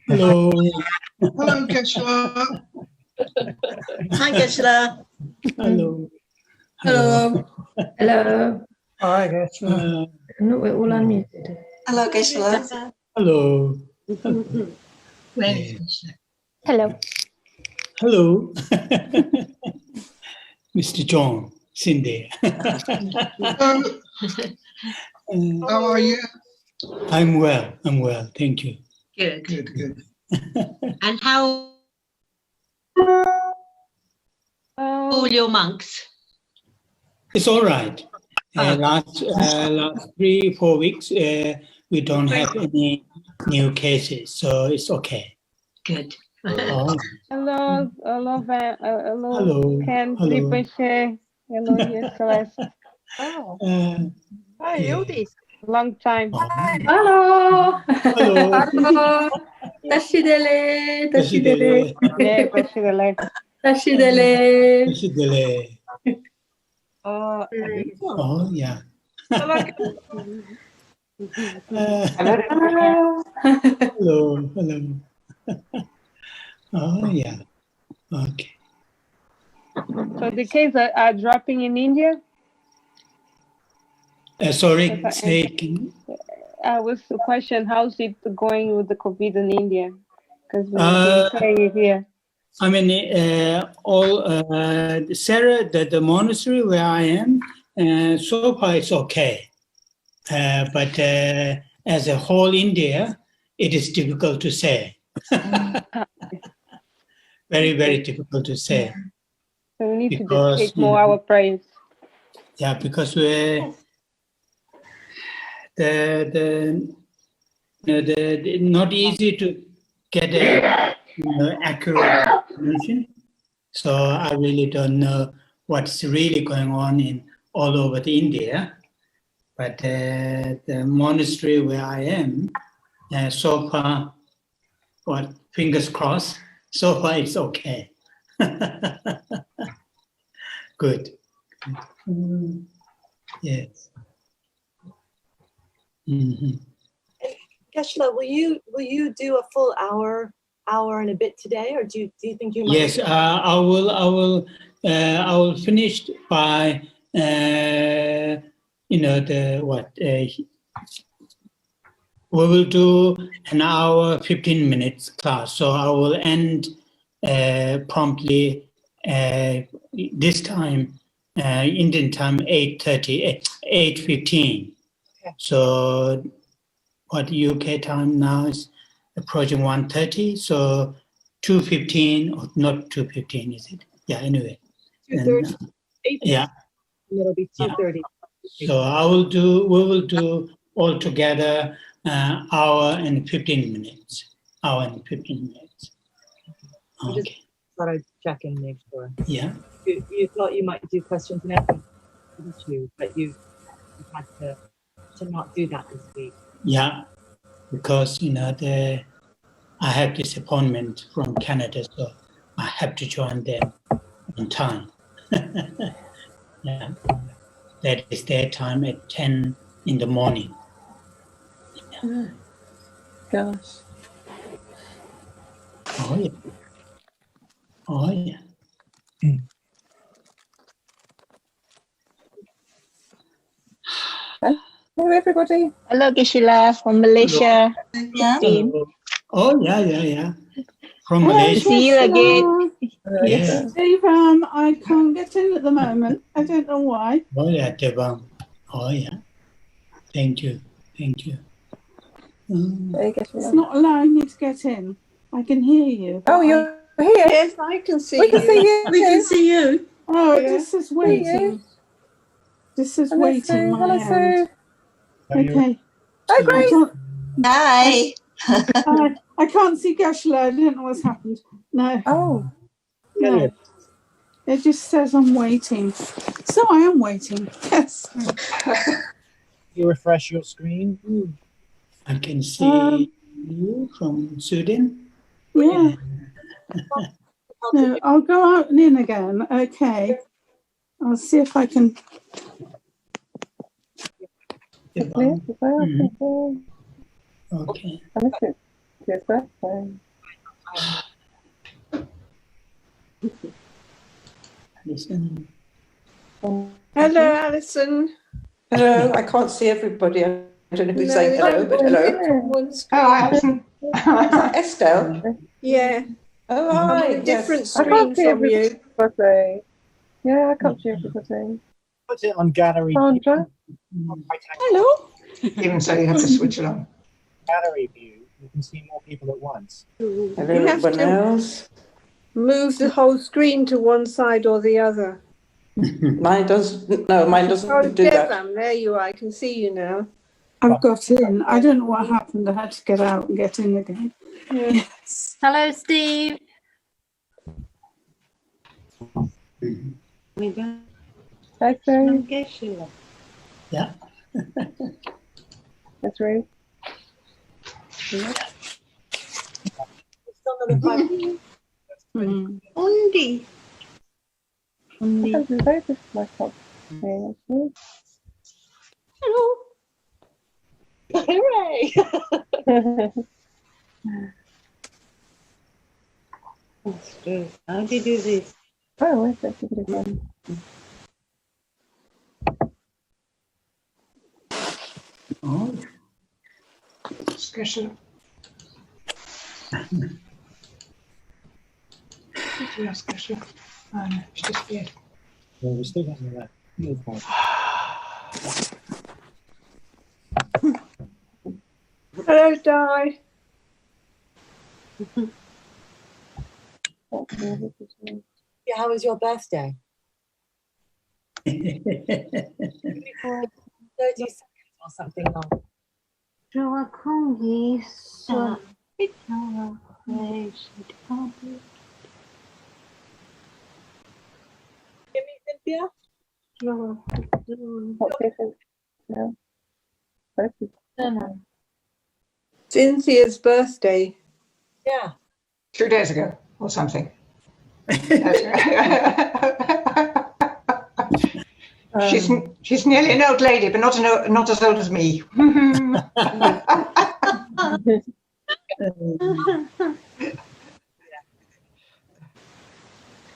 Hello. Hello, Geshe. Hi, Geshe. Hello. Hello. Hello. Hi, Geshe. No, we're all unmuted. Hello, Geshe. Hello. Where is Geshe? Hello. Hello. Mr. John, Cindy. Hello. How are you? I'm well. I'm well. Thank you. Good. Good. And how all your monks? It's all right. Last 3-4 weeks, we don't have any new cases, so it's okay. Good. Oh, Hello, hello. Ken, Hello. Rinpoche. Hello, yes, Celeste. Oh, hi, yeah. Yodi. Long time. Oh, Hello. hello. Hello. Tashidele. Tashidele. Yeah, Bashidele. Tashidele. Tashidele. Oh, yeah. Hello. Hello. Hello. Oh, yeah. Okay. So the cases are dropping in India? Sorry, say again. I was the question, how's it going with the COVID in India? Because we've been saying it here. I mean, Sarah, the monastery where I am, so far it's okay. But as a whole India, it is difficult to say. Very, very difficult to say. So we need Because, to take more our praise. Yeah, because we're not easy to get a accurate information. So I really don't know what's really going on in all over the India. But the monastery where I am, so far, fingers crossed, so far it's okay. Good. Yes. Mm-hmm. Geshe, will you do a full hour and a bit today, or do you think you might? Yes, I will finish by we will do an hour 15 minutes class, so I will end promptly this time Indian time 8:30 8:15. Okay. So what UK time now is approaching 1:30, so 2:15 or not 2:15, is it? Yeah, anyway. 2:30. Yeah. It'll be 2:30. So we will do all together hour and 15 minutes. Hour and 15 minutes. I just Okay. thought I'd check and make sure. Yeah. You thought you might do questions and answers, but you had to not do that this week. Yeah, because I have this appointment from Canada, so I have to join them on time. Yeah, that is their time at 10 in the morning. Oh, gosh. Oh yeah. Oh yeah. Hello, everybody. Hello, Geshe from Malaysia. Yeah. Hello. Oh yeah. From Hello, Malaysia. see you again. Yes. Steve, I can't get in at the moment. I don't know why. Oh yeah, Devam. Oh yeah. Thank you. It's not allowing me to get in. I can hear you. Oh, you're here. Yes, I can see We can see you. We can see you. Oh, Yeah. this is waiting. This is Hello, waiting. Sue. My Hello, end. Sue. Okay. Hi, I Grace. can't, Hi. I can't see Geshe. I don't know what's happened. No. Oh. No. It just says I'm waiting. So I am waiting. Yes. You refresh your screen. I can see you from Sweden. Yeah. No, I'll go out and in again. Okay. I'll see if I can. Devam. Okay. I missed it. It's birthday. Listen. Hello, Alison. Hello, I can't see everybody. I don't know who's No, saying hello, but hello. One screen. Oh, Alison. Is that Estelle? Yeah, Oh, I'm on hi. a different Yes. I screen can't see from you. everybody. Yeah, I can't see everybody. Put it on gallery. Sandra? Hello. Even so, you have to switch it on. Gallery view. You can see more people at once. Hello, You have everyone to- else. Move the whole screen to one side or the other. Mine doesn't. No, mine Oh, doesn't do that. Devram, there you are. I can see you now. I've got in. I don't know what happened. I had to get out and get in again. Yes. Hello, Steve. Hi, Sue. Yeah. That's Ruth. Still another 5 minutes. Undi. I can't do both of my top. Okay, actually. Hello. Hooray! That's true. How do you do this? Oh, where's that people again? Oh. Geshe. Yes, Geshe. Oh, no, it's just weird. Well, we're still getting that. Hello, Di. Yeah, how was your birthday? 30 seconds or something long. Give me Cynthia. What's different? No. Both of Cynthia's birthday. Yeah. 2 days ago or something. She's nearly an old lady, but not as old as me.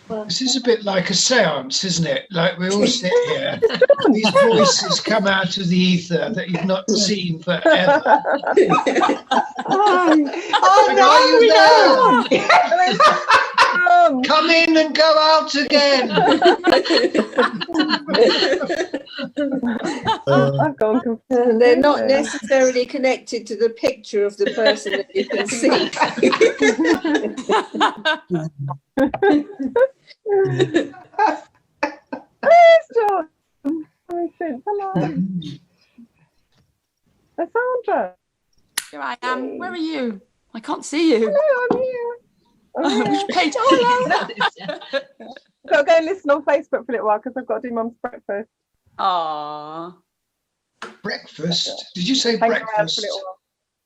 This is a bit like a seance, isn't it? Like we all sit here, these voices come out of the ether that you've not seen forever. Oh, Are you there? Come in and go out again. I've gone And they're not necessarily connected to the picture of the person that you can see. Where's John? Hello. Sandra. Here I am. Where are you? I can't see you. Hello, I'm here. Which page? Hello. I've got to go and listen on Facebook for a little while because I've got to do Mum's breakfast. Aww. Breakfast? Did you say Hang around for a breakfast? little while.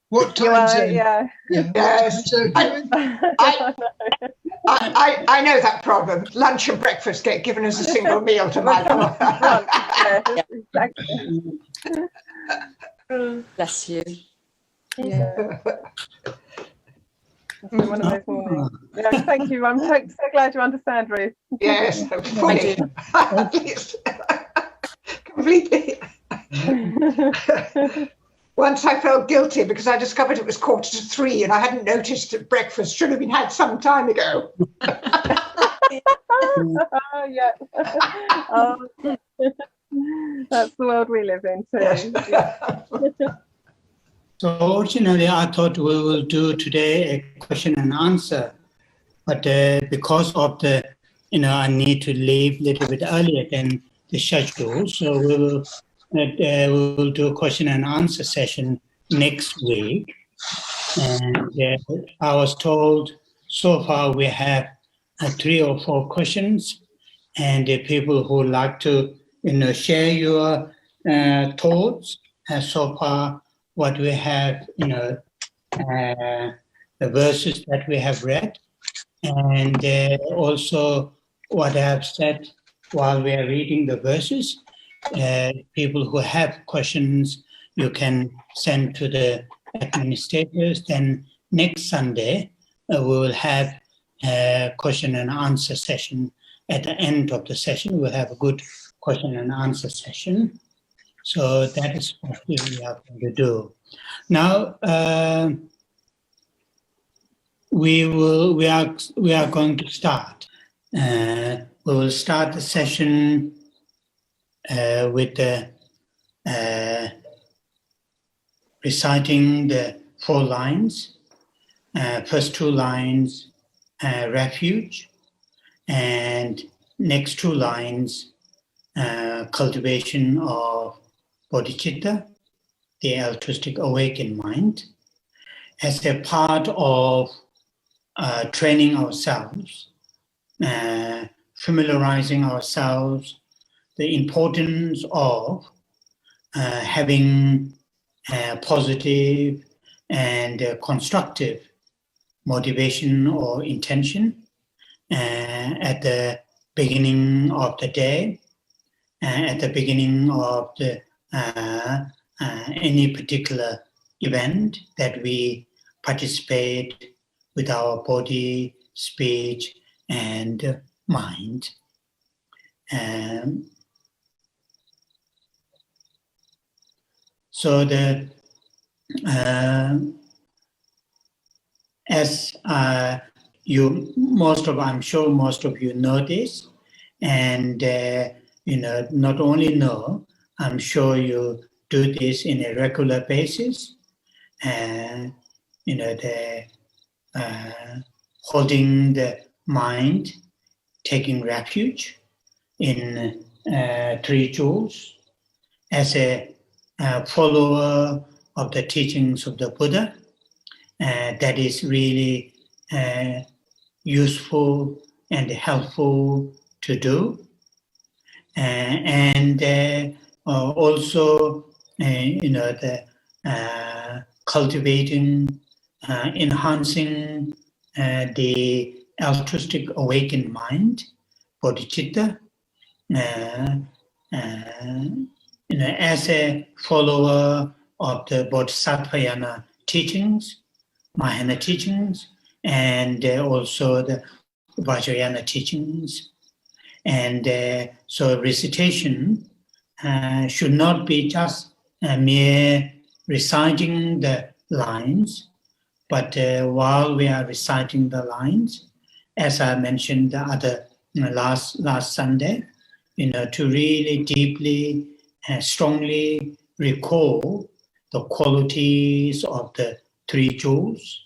What time zone? Yeah. Yes. I know that problem. Lunch and breakfast get given as a single meal to my door. Yeah, exactly. Bless you. Yeah. One of those mornings. Yeah, thank you. I'm so glad you understand, Ruth. Yes, fully. At least. Completely. Once I felt guilty because I discovered it was 2:45 and I hadn't noticed that breakfast should have been had some time ago. Yeah. That's the world we live in too. Yeah. So originally I thought we will do today a question and answer, but because of the, I need to leave a little bit earlier than the schedule, so we will do a question and answer session next week. And I was told so far we have 3 or 4 questions, and the people who like to, share your thoughts. So far, what we have, the verses that we have read, and also what I have said while we are reading the verses. People who have questions, you can send to the administrators. Then next Sunday, we will have a question and answer session. At the end of the session, we'll have a good question and answer session. So that is what we are going to do. Now, we are going to start. We will start the session with the reciting the 4 lines. First 2 lines, refuge, and next 2 lines, cultivation of bodhicitta, the altruistic awakened mind, as a part of training ourselves, familiarizing ourselves, the importance of having positive and constructive motivation or intention at the beginning of the day, at the beginning of the any particular event that we participate with our body, speech, and mind. So as I'm sure most of you know this, and not only know, I'm sure you do this in a regular basis. Holding the mind, taking refuge in 3 jewels. As a follower of the teachings of the Buddha, that is really useful and helpful to do. And also, cultivating, enhancing the altruistic awakened mind, bodhicitta, as a follower of the bodhisattva teachings, Mahayana teachings, and also the Vajrayana teachings. And so recitation should not be just mere reciting the lines, but while we are reciting the lines, as I mentioned the other last Sunday, to really deeply and strongly recall the qualities of the 3 jewels,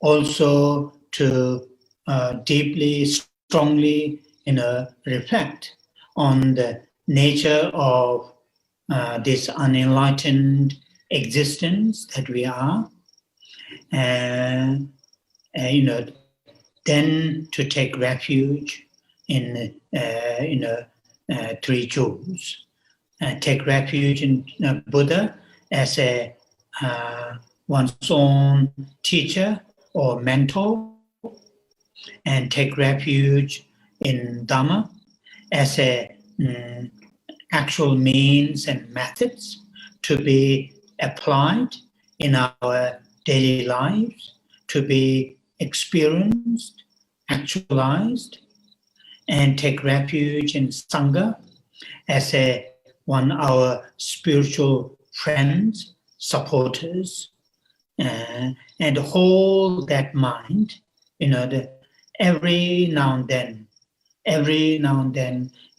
also to deeply, strongly, reflect on the nature of this unenlightened existence that we are, then to take refuge in 3 jewels. Take refuge in Buddha as a one's own teacher or mentor, and take refuge in Dhamma as a actual means and methods to be applied in our daily lives, to be experienced, actualized, and take refuge in Sangha as our spiritual friends, supporters, and hold that mind, every now and then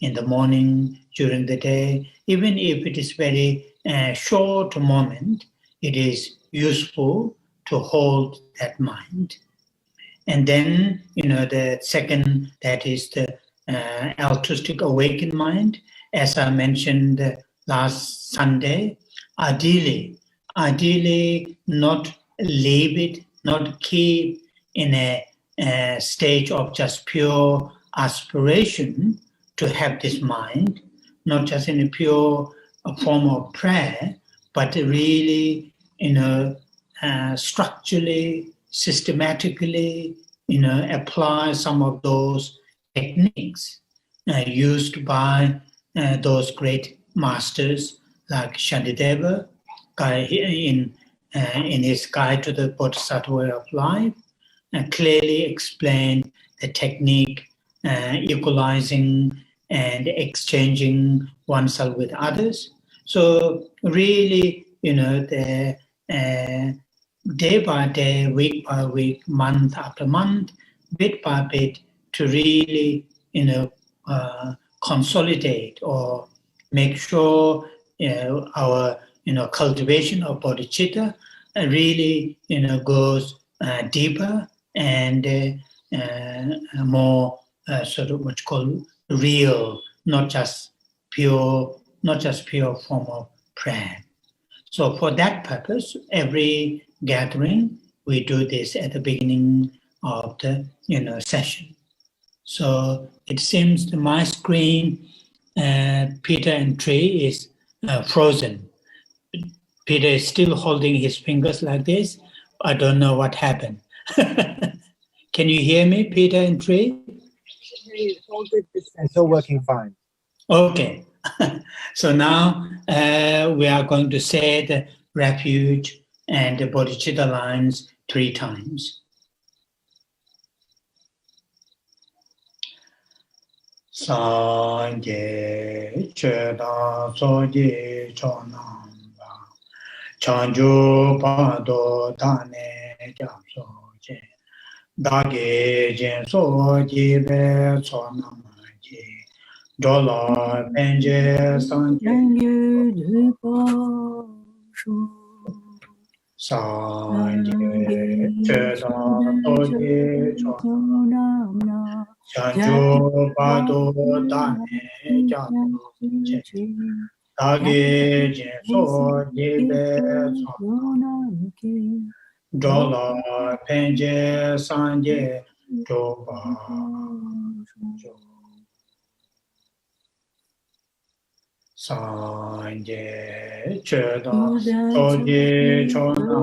in the morning, during the day, even if it is very short moment, it is useful to hold that mind. And then, the second, that is the altruistic awakened mind. As I mentioned last Sunday, ideally not leave it, not keep in a stage of just pure aspiration to have this mind, not just in a pure form of prayer, but really, structurally, systematically, apply some of those techniques used by those great masters like Shantideva, in his guide to the bodhisattva way of life, clearly explained the technique, equalizing and exchanging oneself with others. So really, the day by day, week by week, month after month, bit by bit, to really, consolidate or make sure our, cultivation of bodhicitta really, goes deeper and more sort of what's called real, not just pure form of prayer. So for that purpose, every gathering, we do this at the beginning of the session. So it seems that my screen, Peter and Tree, is frozen. Peter is still holding his fingers like this. I don't know what happened. Can you hear me, Peter and Tree? It's all good this time. It's all working fine. Okay. So now we are going to say the refuge and the bodhicitta lines 3 times. Sanje cheda soje chonamba chanju pado dane japsoje dage jen soje be chonamaje dola benje sanje sanje cheda soje chonamba chanju pado dane japsoje dage jen soje be chonamaje dola benje sanje doba Sanje cheda soje chona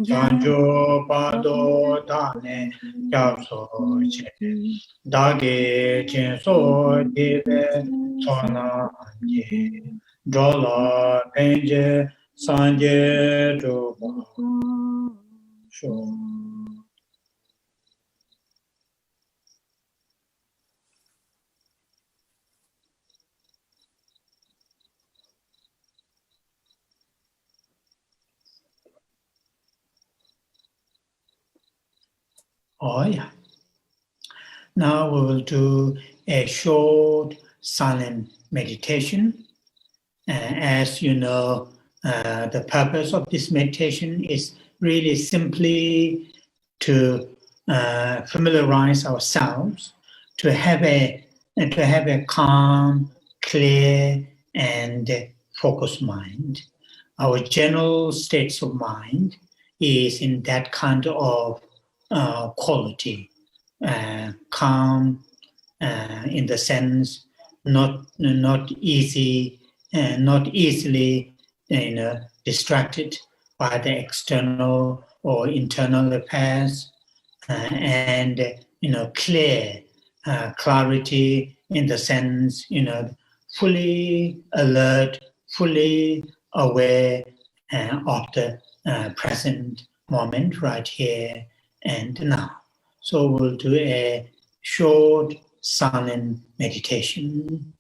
chanjo pado dane yapsoje dage chenso debe chona anje dola penje sanje doba sho. Oh, yeah. Now we will do a short silent meditation. As you know, the purpose of this meditation is really simply to familiarize ourselves, to have a calm, clear, and focused mind. Our general states of mind is in that kind of quality, calm in the sense not easily distracted by the external or internal affairs, and clear clarity in the sense fully alert, fully aware of the present moment right here and now. So we'll do a short silent meditation.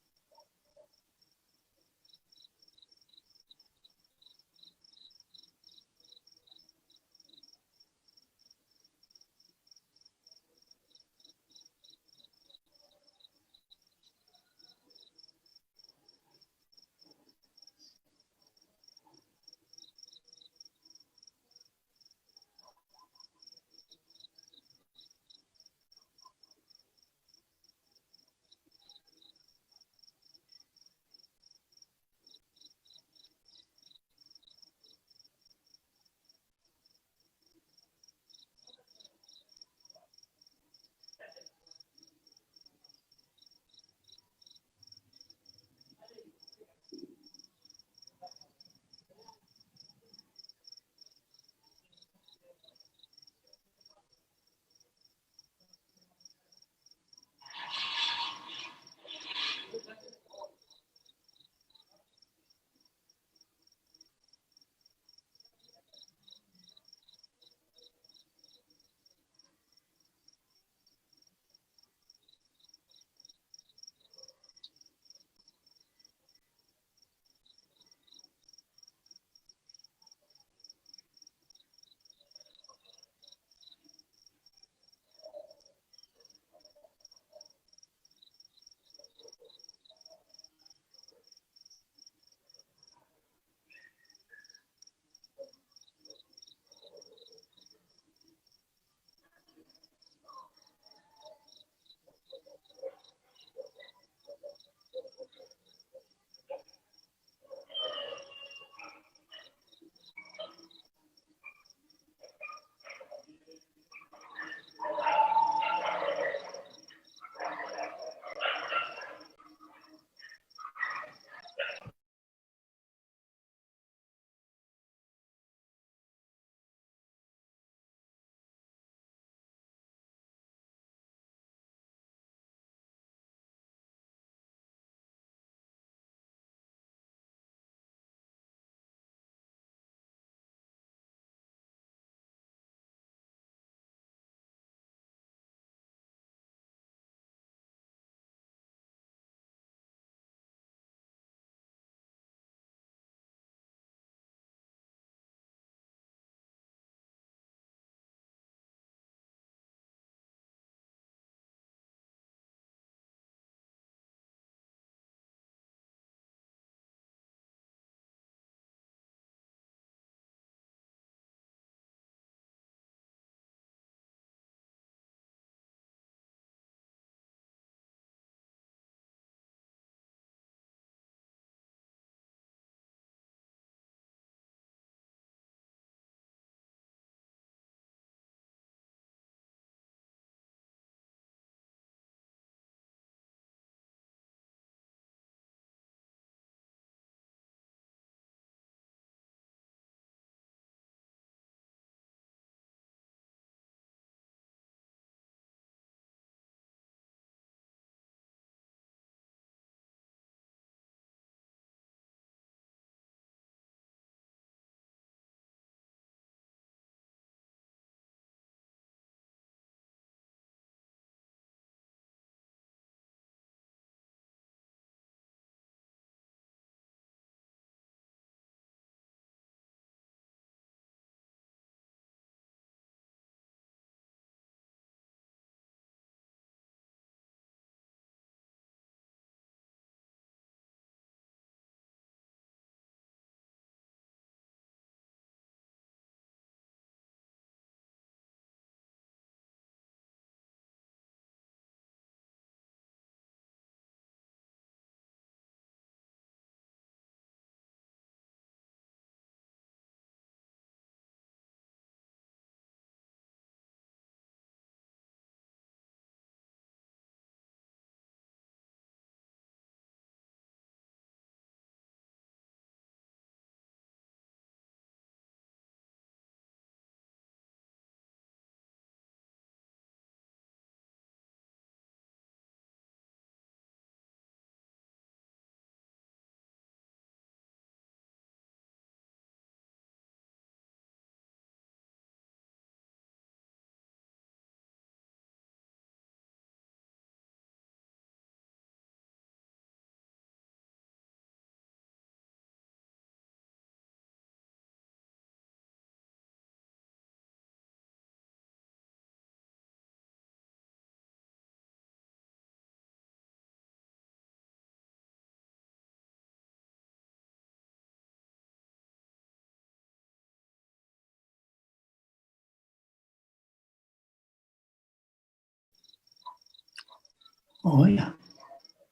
Oh, yeah.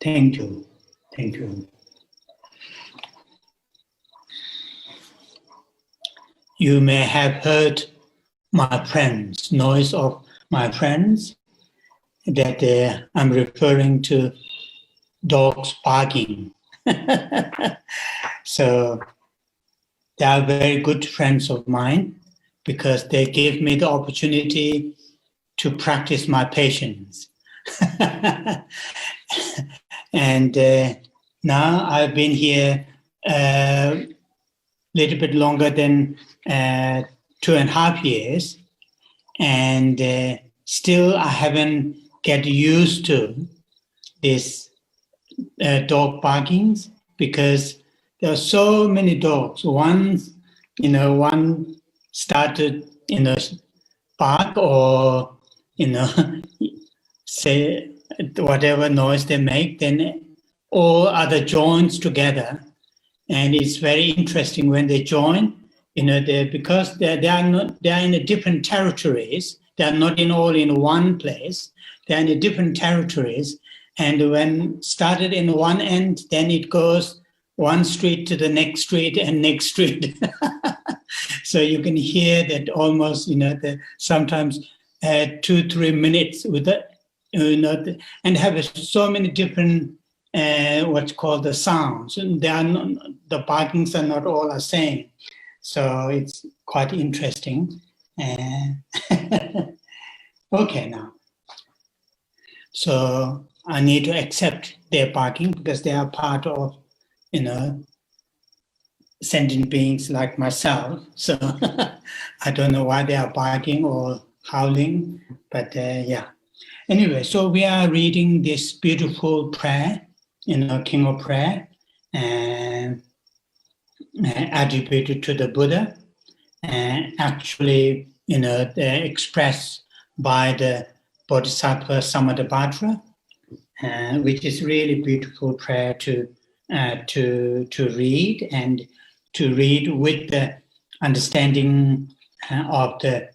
Thank you. Thank you. You may have heard my friends, noise of my friends, that I'm referring to dogs barking. So they are very good friends of mine because they gave me the opportunity to practice my patience. And now I've been here a little bit longer than 2.5 years, and still I haven't get used to this dog barkings, because there are so many dogs. One started, bark, or, say whatever noise they make, then all other joins together. And it's very interesting when they join, because they are in different territories. They are not all in one place. They are in different territories. And when started in one end, then it goes one street to the next street and next street. So you can hear that almost, sometimes 2-3 minutes with that, and have so many different what's called the sounds. And they are not, the barkings are not all the same. So it's quite interesting. Okay, now. So I need to accept their barking because they are part of, sentient beings like myself. So I don't know why they are barking or howling, but yeah. Anyway, so we are reading this beautiful prayer, King of Prayer, attributed to the Buddha, and actually, they're expressed by the bodhisattva Samantabhadra, which is really beautiful prayer to read, and to read with the understanding of the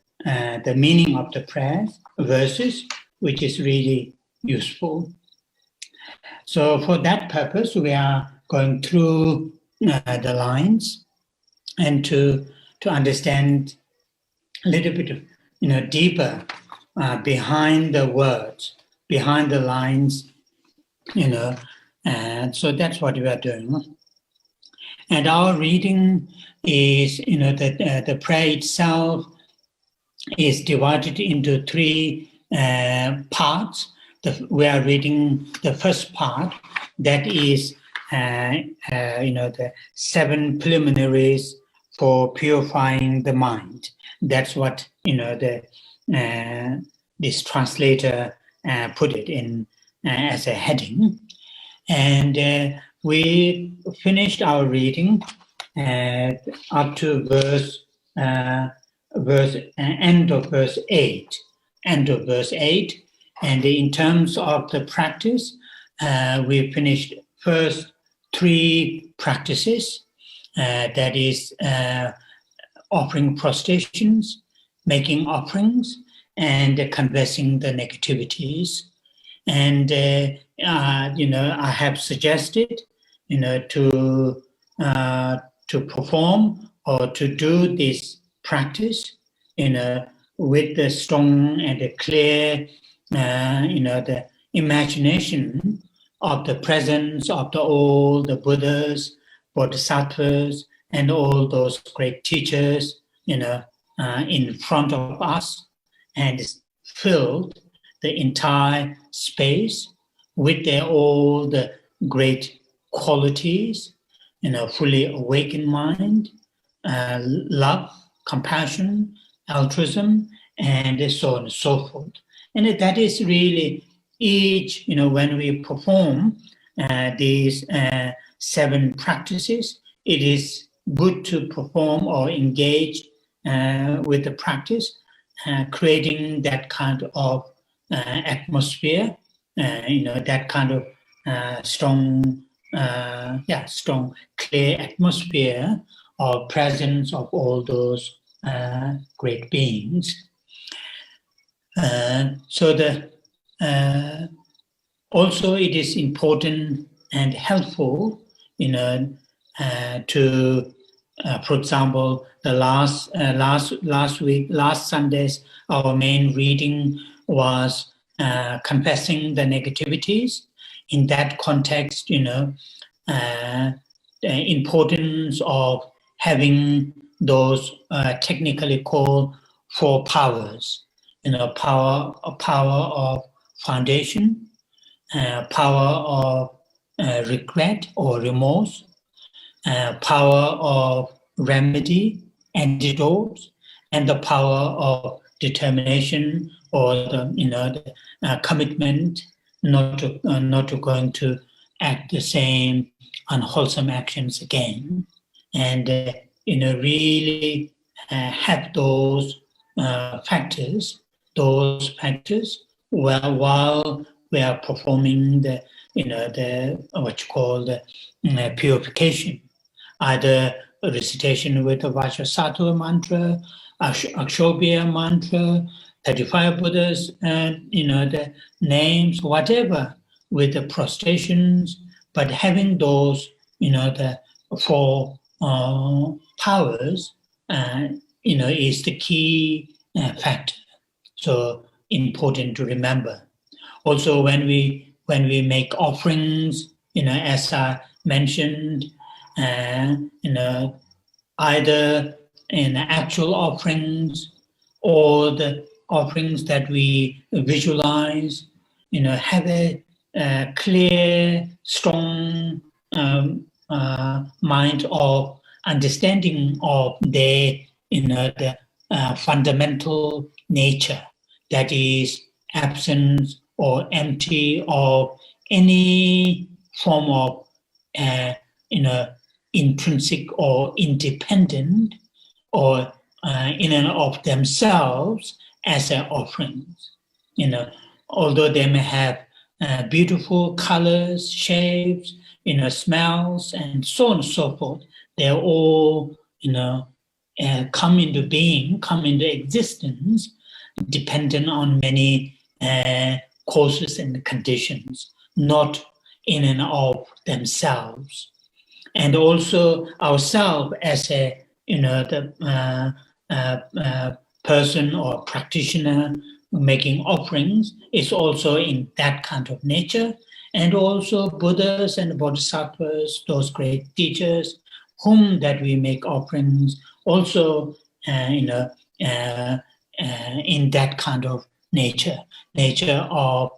meaning of the prayers, verses, which is really useful. So for that purpose, we are going through the lines, and to understand a little bit of, deeper behind the words, behind the lines, and so that's what we are doing. And our reading is, the prayer itself is divided into 3 parts. We are reading the first part, that is, the 7 preliminaries for purifying the mind. That's what, this translator put it in as a heading. And we finished our reading up to end of verse 8. End of verse 8. And in terms of the practice, we finished first 3 practices. That is offering prostrations, making offerings, and conversing the negativities. And I have suggested, to perform or to do this practice, with the strong and the clear, the imagination of the presence of all the Buddhas, bodhisattvas, and all those great teachers, in front of us, and filled the entire space with all the great qualities, fully awakened mind, love, compassion, altruism, and so on and so forth. And that is really each, when we perform these 7 practices, it is good to perform or engage with the practice, creating that kind of atmosphere, that kind of strong, clear atmosphere of presence of all those great beings. So Also, it is important and helpful, to, for example, the last Sunday's, our main reading was confessing the negativities. In that context, the importance of having those technically called 4 powers. Power of foundation, power of regret or remorse, power of remedy, antidotes, and the power of determination or the commitment not to going to act the same unwholesome actions again, and really have those factors while we are performing the what you call the purification, either a recitation with the Vajrasattva mantra, Akshobhya mantra, 35 Buddhas, the names, whatever, with the prostrations, but having those, the 4 powers, is the key factor. So important to remember. Also, when we make offerings, as I mentioned, either in actual offerings or the offerings that we visualize, have a clear, strong mind of understanding of their, the fundamental nature, that is absence or empty of any form of, intrinsic or independent or in and of themselves as an offerings. Although they may have beautiful colors, shapes, smells, and so on and so forth, they're all, come into being, come into existence, dependent on many causes and conditions, not in and of themselves. And also ourselves as a, the person or practitioner making offerings is also in that kind of nature. And also Buddhas and bodhisattvas, those great teachers, whom that we make offerings, also, in that kind of nature of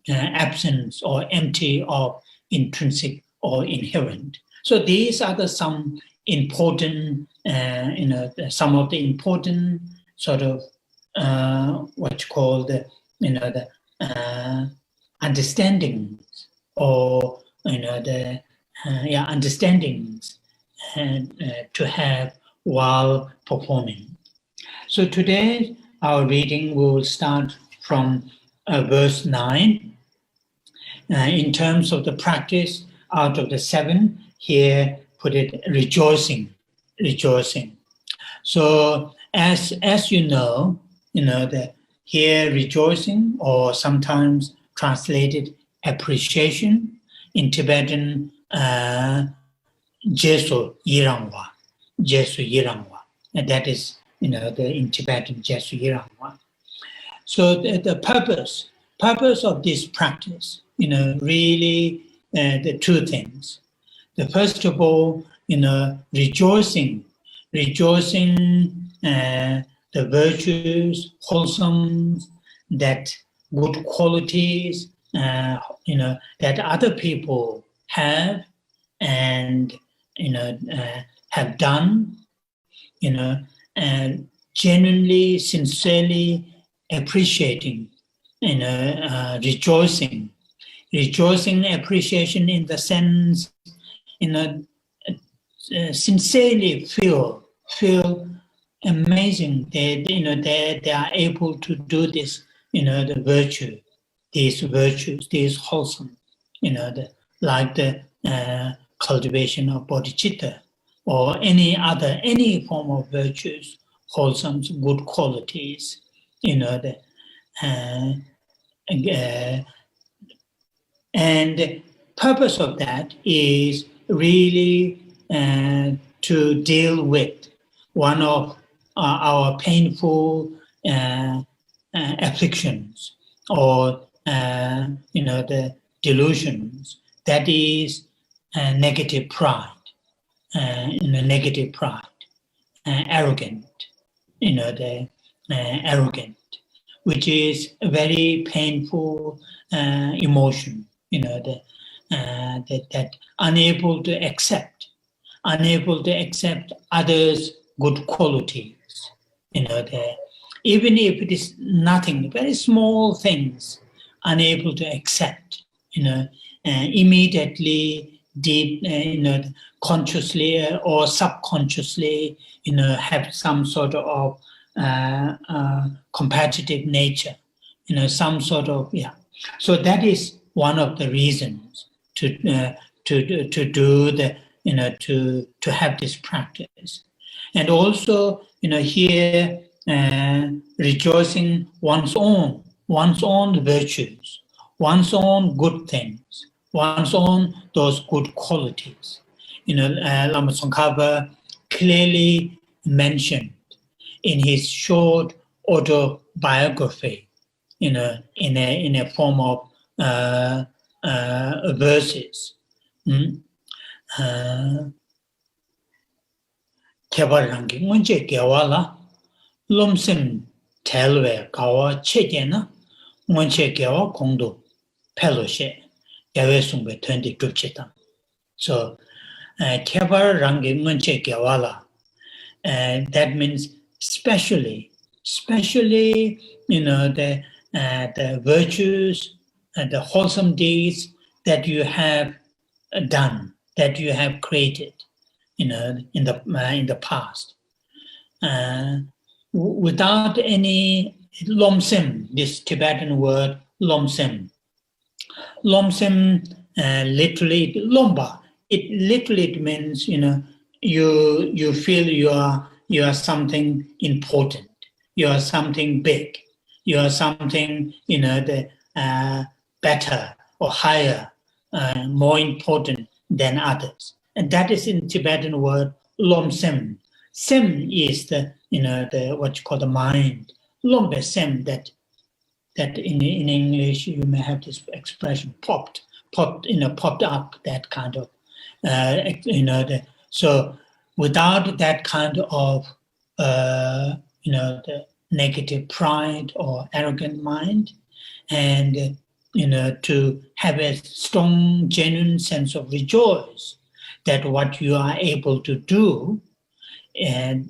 absence or empty of intrinsic or inherent. So these are some important, some of the important sort of what you call the, the understandings or the understandings to have while performing. So today our reading will start from verse 9. In terms of the practice, out of the 7, here put it rejoicing. So as you know, the here rejoicing, or sometimes translated appreciation, in Tibetan Jesu Yirangwa, and that is in Tibetan Jesu Yirangwa. So the purpose of this practice, really the 2 things. The first of all, rejoicing the virtues, wholesome, that good qualities, that other people have and have done, and genuinely, sincerely appreciating, rejoicing, appreciation in the sense, sincerely feel amazing that they are able to do this, the virtue, these virtues, these wholesome, like the cultivation of bodhicitta or any form of virtues, wholesome, good qualities, And the purpose of that is really to deal with one of our painful afflictions, or the delusions, that is negative pride, negative pride, arrogant, the arrogant, which is a very painful emotion, that unable to accept others' good qualities, even if it is nothing, very small things, unable to accept, immediately, deep, consciously or subconsciously, have some sort of competitive nature, some sort of, So that is one of the reasons to do the, to have this practice. And also, here, rejoicing one's own virtues, one's own good things, one's own those good qualities. Lama Tsongkhapa clearly mentioned in his short autobiography, in a form of verses. Kebarangi munje gewala lomsim telwe kawa chejena munche gewa kongdo peloshe yawe sungbe 20 dupchetam. So kebarangi munche gewala, that means especially the virtues and the wholesome deeds that you have done, that you have created, in the past, without any lomsim, this Tibetan word lomsim. Lomsim, literally lomba. It literally means you feel you are something important, you are something big, you are something better or higher, more important than others. And that is in Tibetan word lomsem. Sem is the what you call the mind. Lombe sem, that in English you may have this expression popped up, that kind of so without that kind of the negative pride or arrogant mind, and to have a strong, genuine sense of rejoice that what you are able to do, and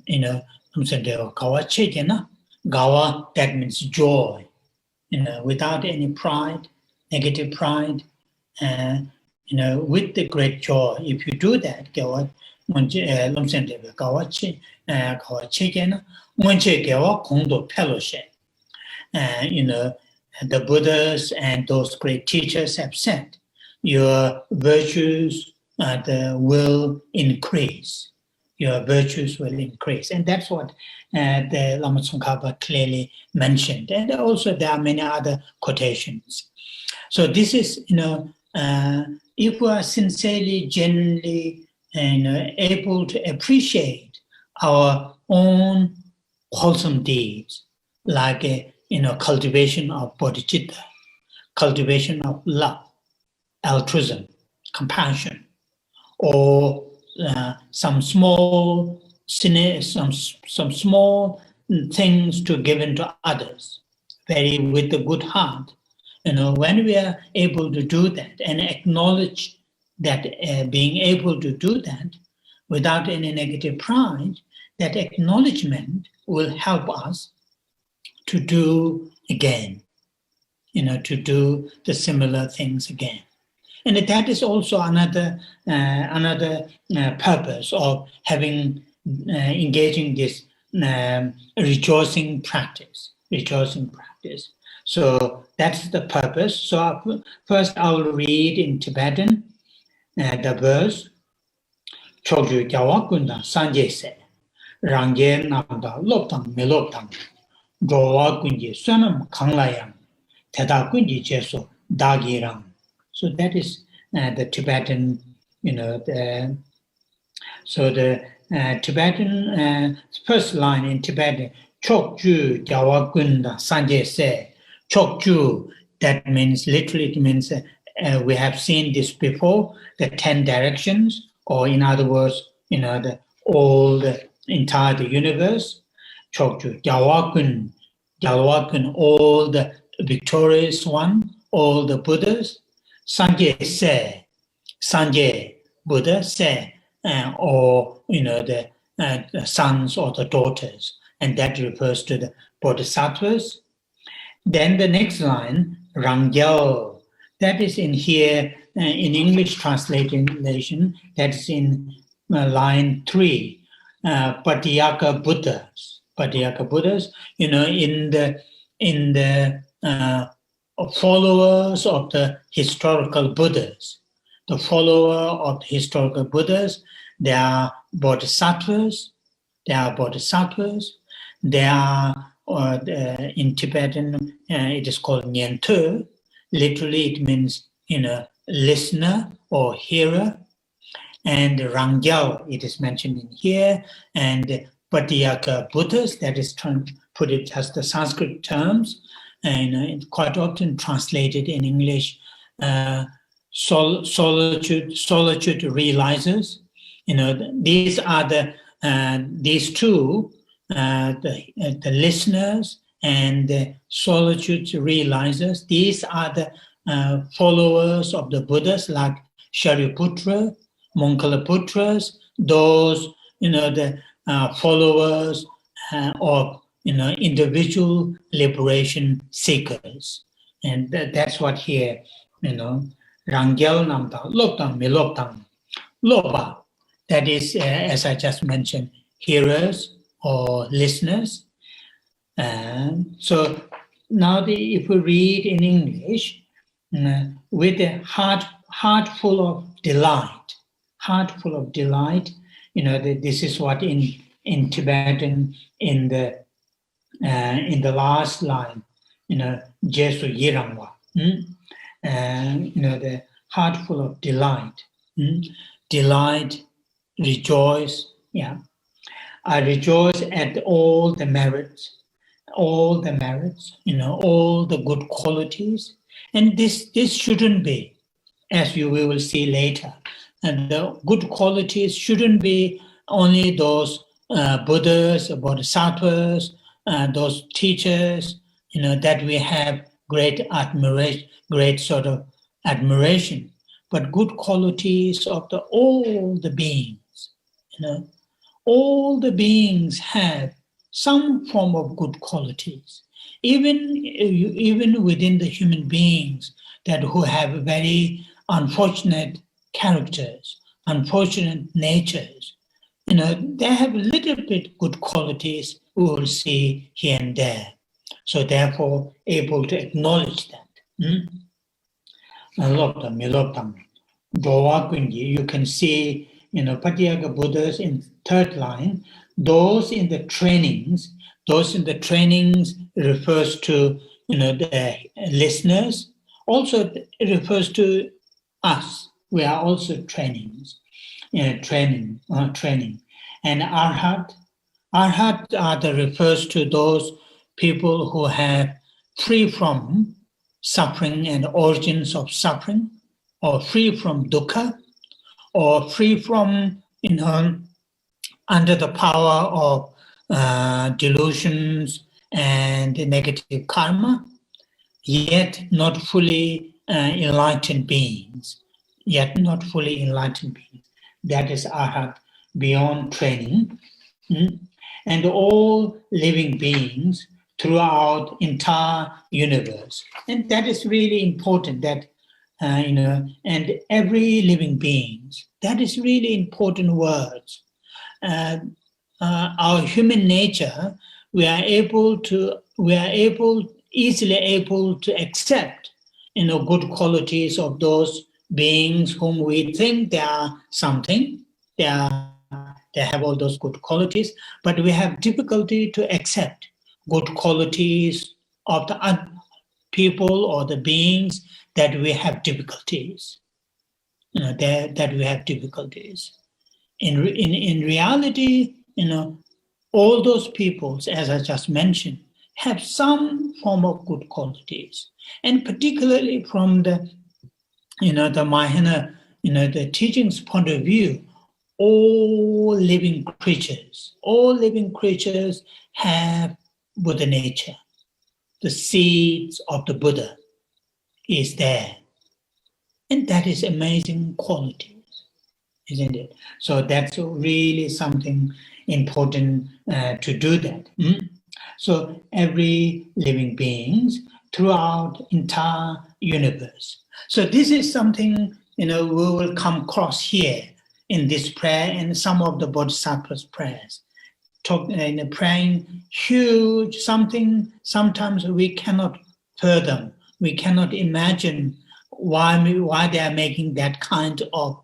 gawa, that means joy, without any pride, negative pride, with the great joy. If you do that, the Buddhas and those great teachers have said, your virtues will increase. Your virtues will increase. And that's what the Lama Tsongkhapa clearly mentioned. And also there are many other quotations. So this is, if we are sincerely, genuinely, able to appreciate our own wholesome deeds, like cultivation of bodhicitta, cultivation of love, altruism, compassion, or some small things to give into others, with a good heart. When we are able to do that and acknowledge that being able to do that without any negative pride, that acknowledgement will help us to do again, to do the similar things again. And that is also another purpose of engaging this rejoicing practice. So that's the purpose. So first I will read in Tibetan the verse. Chogyu gyawa kunda sanje se, rangye namda loptang meloptang, jowa kunji sunam kanglayang, teta kunji jeso dagirang, So that is the Tibetan, the Tibetan first line in Tibetan, Chokju Gyawagunda Sanje Se. Chokju, that means literally it means we have seen this before, the 10 directions, or in other words, the entire universe. Chokju Gyawakun, all the victorious one, all the Buddhas. Sanje Se, Sanje, Buddha Se, or the sons or the daughters, and that refers to the bodhisattvas. Then the next line, Rangyal, that is in here in English translation, that is in line 3, Patyaka Buddhas, in the followers of the historical Buddhas. The follower of the historical Buddhas, they are bodhisattvas. They are in Tibetan, it is called Nyentu. Literally, it means listener or hearer. And Rangyal, it is mentioned in here. And Patyaka Buddhas, that is put it as the Sanskrit terms, and quite often translated in English. Solitude realizers. These are these two, the listeners and the solitude realizers. These are the followers of the Buddhas, like Shariputra, Mongalaputras. Those, the followers of individual liberation seekers, and that's what here, Rangyal Namdang, Loptang, Miloptang, Lopa, that is, as I just mentioned, hearers or listeners. So now if we read in English, with a heart full of delight, this is what in Tibetan, in the last line, Jesu Yirangwa. The heart full of delight, rejoice. Yeah, I rejoice at all the merits, all the good qualities, and this shouldn't be, as we will see later. And the good qualities shouldn't be only those Buddhas, bodhisattvas, those teachers, that we have great admiration, great sort of admiration, but good qualities of all the beings. All the beings have some form of good qualities, even within the human beings who have very unfortunate characters, unfortunate natures. They have a little bit good qualities we will see here and there. So therefore, able to acknowledge that. You can see, Patyaka Buddhas in third line, those in the trainings refers to, the listeners. Also, it refers to us. We are also training. And Arhat refers to those people who have free from suffering and origins of suffering, or free from dukkha, or free from, under the power of delusions and negative karma, yet not fully enlightened beings. That is Arhat, beyond training. And all living beings throughout entire universe. And that is really important, that, and every living beings, that is really important words. Our human nature, we are easily able to accept, good qualities of those beings whom we think they are something, they have all those good qualities, but we have difficulty to accept good qualities of the people or the beings that we have difficulties. That we have difficulties. In reality, all those peoples, as I just mentioned, have some form of good qualities, and particularly from the Mahayana, the teachings point of view, all living creatures have Buddha nature. The seeds of the Buddha is there, and that is amazing quality, isn't it? So that's really something important to do that. So every living beings throughout entire universe. So this is something we will come across here in this prayer and some of the bodhisattvas' prayers. Praying huge something. Sometimes we cannot fathom, we cannot imagine why they are making that kind of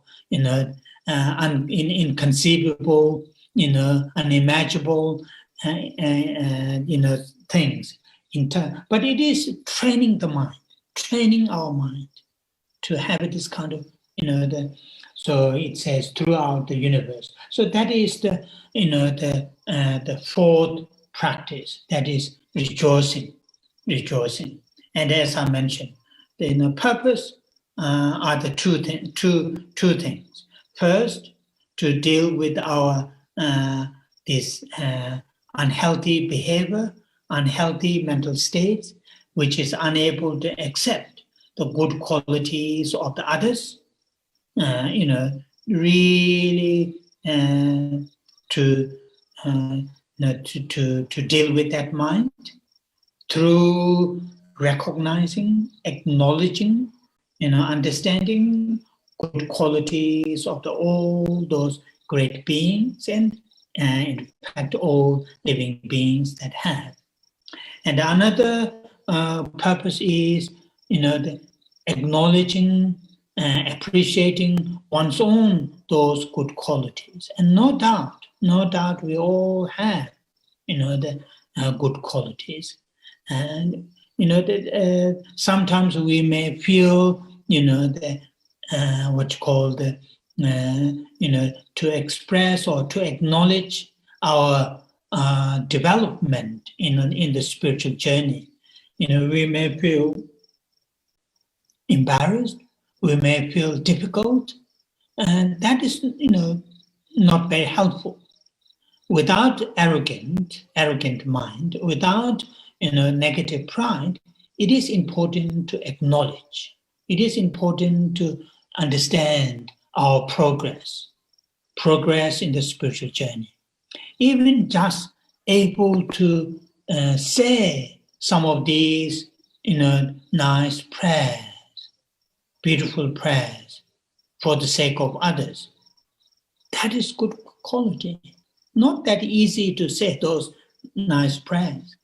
inconceivable, unimaginable, things. But it is training the mind, training our mind to have this kind of, so it says throughout the universe. So that is the fourth practice, that is rejoicing. And as I mentioned, the purpose are the two things. First, to deal with our this unhealthy behavior, unhealthy mental states, which is unable to accept the good qualities of the others. Really to deal with that mind through recognizing, acknowledging, understanding good qualities of all those great beings, and in fact all living beings that have. And another purpose is, the acknowledging, appreciating one's own those good qualities. And no doubt we all have, the good qualities. And sometimes we may feel, what you call the, to express or to acknowledge our development in the spiritual journey. We may feel embarrassed, we may feel difficult, and that is, not very helpful. Without arrogant mind, without, negative pride, it is important to acknowledge. It is important to understand our progress in the spiritual journey. Even just able to say some of these, nice prayers, beautiful prayers for the sake of others. That is good quality. Not that easy to say those nice prayers.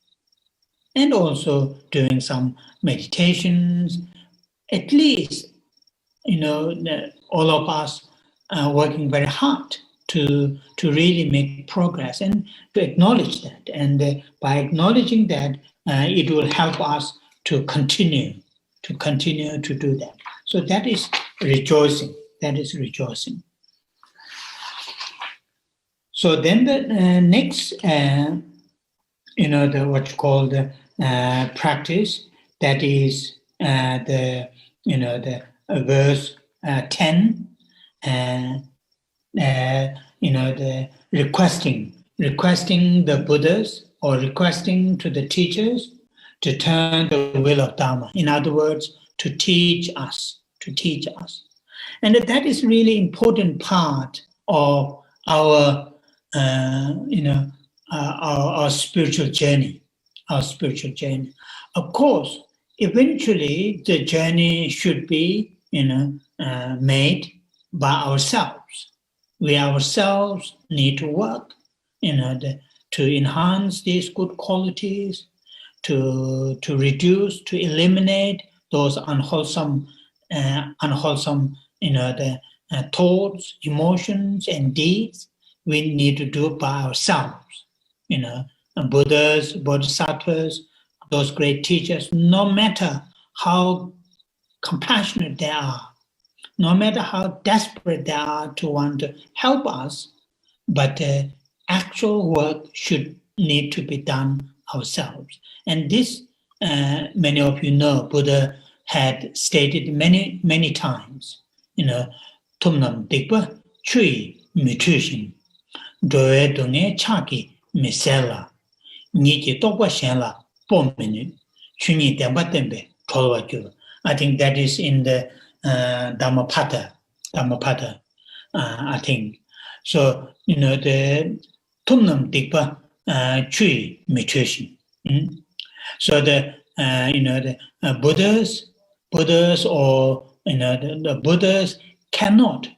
And also doing some meditations, at least, all of us are working very hard to really make progress and to acknowledge that. And by acknowledging that, it will help us to continue to do that. So that is rejoicing. So then the next, the what you call the practice, that is the verse 10, the requesting the Buddhas or requesting to the teachers to turn the wheel of Dharma. In other words, to teach us. And that is really important part of our, our spiritual journey. Of course, eventually the journey should be, made by ourselves. We ourselves need to work, to enhance these good qualities, to reduce, to eliminate those unwholesome, the thoughts, emotions, and deeds. We need to do it by ourselves. Buddhas, bodhisattvas, those great teachers, no matter how compassionate they are, no matter how desperate they are to want to help us, but actual work should need to be done ourselves. And this, many of you know, Buddha had stated many times, Tumnam Dikpa Chui Mutushin, Doe Dunge Chaki Misela, Niki Tokwa Shenla, Pominu, Chuni Dembatembe, Tolwaju. I think that is in the Dhammapada, I think. So, the Tumnam Dikpa Chui Mutushin. So the Buddhas or the Buddhas cannot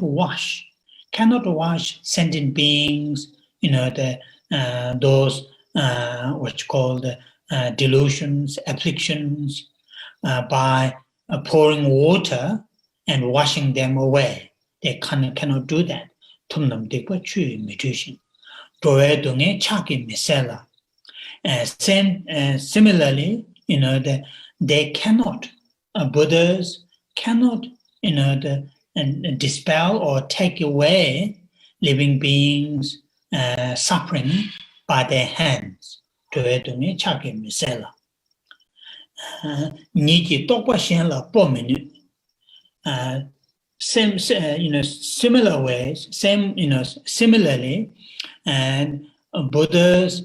wash sentient beings, those what you call the delusions, afflictions, by pouring water and washing them away. They cannot do that. Tumnam Dikpa Chui Mutushin. Doe Dunge Chaki Misela. Similarly, they cannot, Buddhas cannot, dispel or take away living beings suffering by their hands. Niki Tokwa Shenla Pominu. Similar ways, similarly, and Buddhas,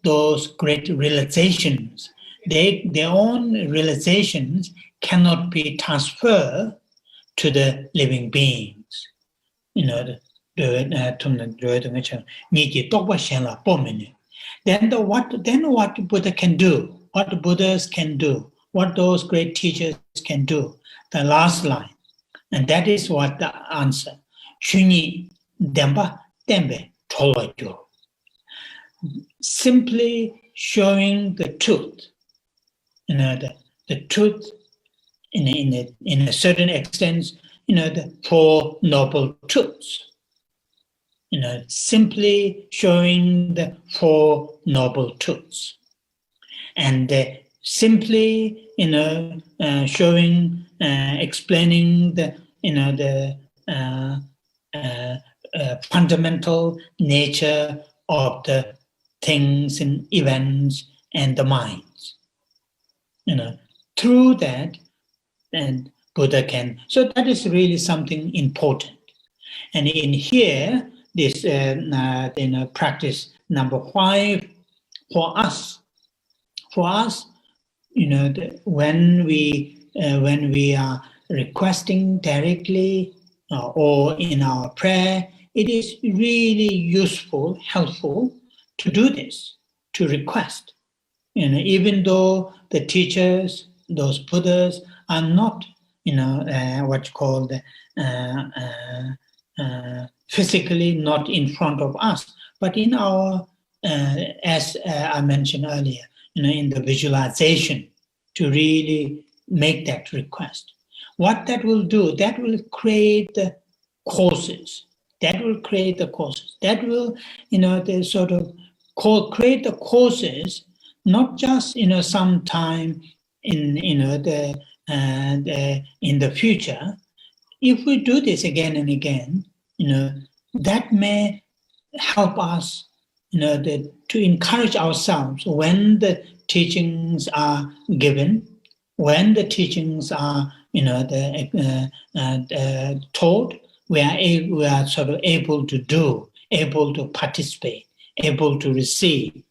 those great realizations, their own realizations cannot be transferred to the living beings. Then what Buddha can do, what the Buddhas can do, what those great teachers can do, the last line, and that is what the answer. Shunyi Demba Dembe Tolwajo. Simply showing the truth, the truth in a certain extent, the Four Noble Truths. Simply showing the Four Noble Truths, and simply, showing, explaining the fundamental nature of the things and events and the minds. Through that, and Buddha can. So that is really something important. And in here, this practice number 5 for us, when we are requesting directly or in our prayer, it is really useful, helpful to do this, to request. Even though the teachers, those Buddhas, are not, what you call physically not in front of us, but in our, as I mentioned earlier, in the visualization, to really make that request. What that will do, that will create the causes. That will, create the sort of create the causes, not just, sometime in the future. If we do this again and again, that may help us, to encourage ourselves when the teachings are given, when the teachings are, taught, we are sort of able to do, able to participate, able to receive.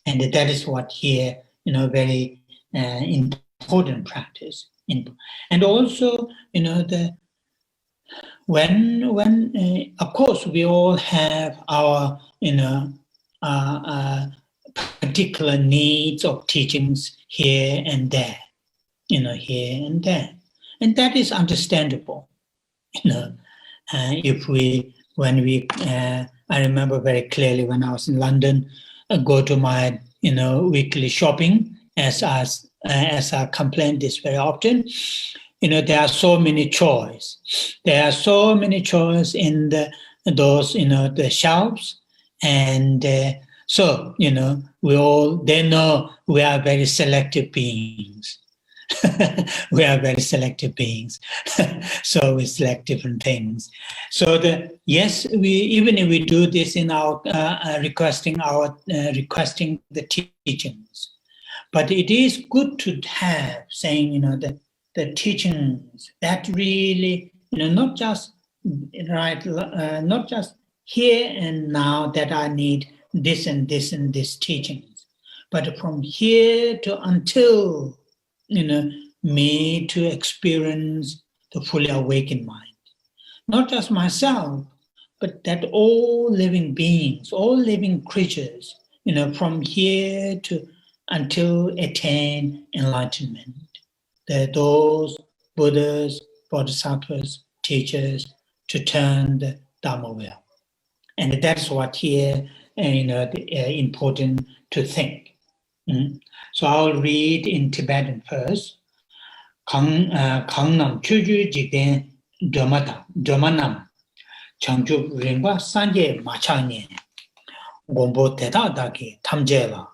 And that is what here, very important practice. And also, when of course we all have our, particular needs of teachings here and there, here and there. And that is understandable, I remember very clearly when I was in London, I go to my, weekly shopping, as I complain this very often. There are so many choices. There are so many choices in those, the shelves. And so, they know we are very selective beings. We are very selective beings, so we select different things. So yes, even if we do this in our requesting the teachings, but it is good to have saying the teachings that really not just not just here and now that I need this and this and this teachings, but from here to until me to experience the fully awakened mind. Not just myself, but that all living beings, all living creatures, from here to until attain enlightenment. Those Buddhas, bodhisattvas, teachers, to turn the Dharma wheel. And that's what here important to think. So I'll read in Tibetan first. Kangnam chuju jikden domanam changjuk ringwa sanje machanye gombo teta daki tamjela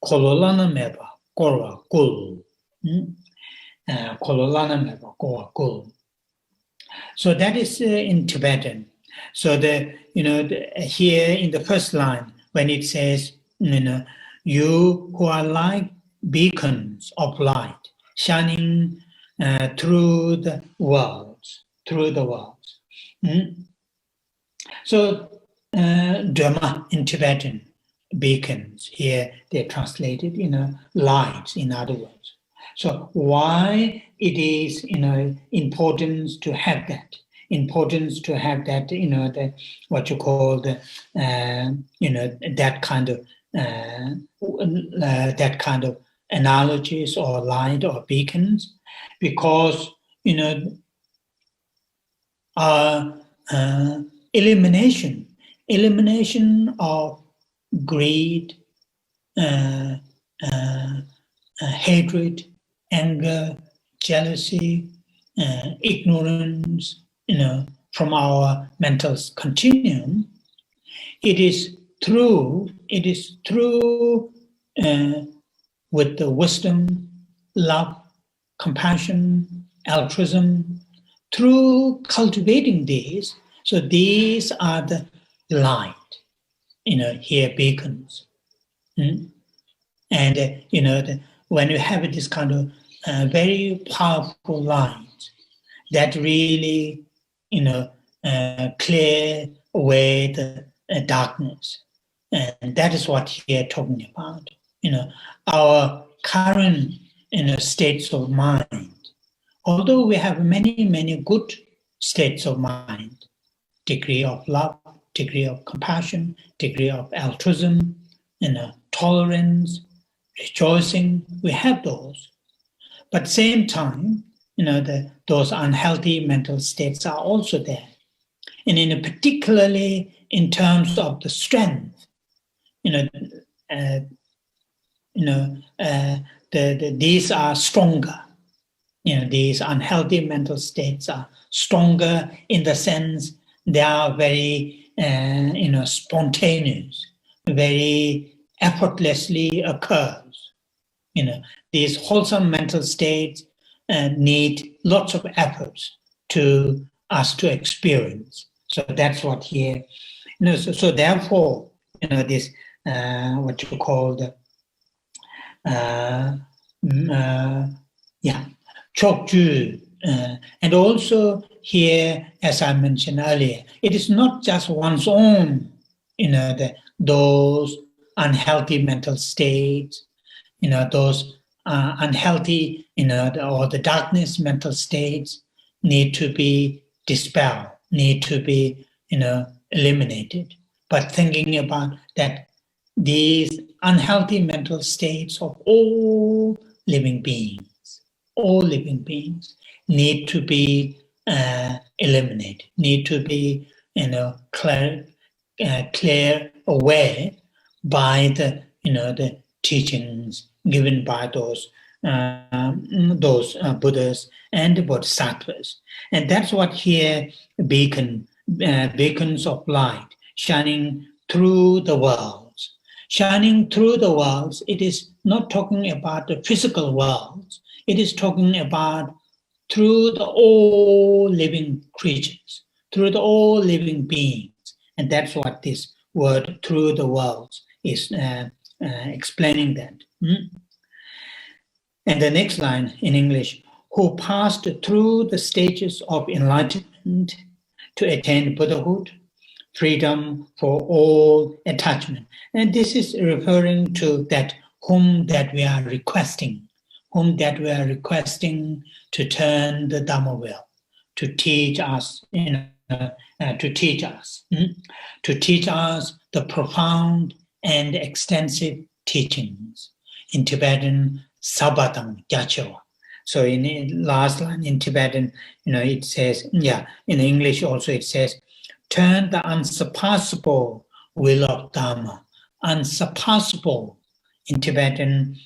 kololana meba korwa kul kololana meba korwa kul. So that is in Tibetan. So here in the first line when it says you who are like beacons of light shining through the worlds. So Dharma in Tibetan, beacons, here they're translated, lights, in other words. So why it is, importance to have that, the, what you call the, that kind of analogies or light or beacons, because elimination of greed, hatred, anger, jealousy, ignorance, from our mental continuum. It is through with the wisdom, love, compassion, altruism, through cultivating these. So these are the light, here beacons. And, when you have this kind of very powerful light that really, clear away the darkness. And that is what here talking about. Our current states of mind, although we have many, many good states of mind, degree of love, degree of compassion, degree of altruism, tolerance, rejoicing, we have those. But at the same time, those unhealthy mental states are also there. And particularly in terms of the strength, these are stronger. These unhealthy mental states are stronger in the sense they are very, spontaneous, very effortlessly occurs. These wholesome mental states need lots of efforts to us to experience. So that's what here. So therefore, this what you call the chokju, and also here, as I mentioned earlier, it is not just one's own, those unhealthy mental states, those unhealthy, or the darkness mental states need to be dispelled, need to be, eliminated. But thinking about that, these unhealthy mental states of all living beings need to be eliminated, need to be, clear away by the, the teachings given by those Buddhas and bodhisattvas. And that's what here beacons of light shining through the worlds. Shining through the worlds, it is not talking about the physical worlds. it is talking about through the all living creatures, through the all living beings. And that's what this word through the worlds is explaining that. And the next line in English, who passed through the stages of enlightenment to attain Buddhahood, freedom for all attachment. And this is referring to that whom that we are requesting, to turn the Dhamma wheel, to teach us, to teach us the profound and extensive teachings. In Tibetan, Sabatam Gyacho. So in the last line in Tibetan, it says, in English also it says, turn the unsurpassable will of Dhamma. Unsurpassable in Tibetan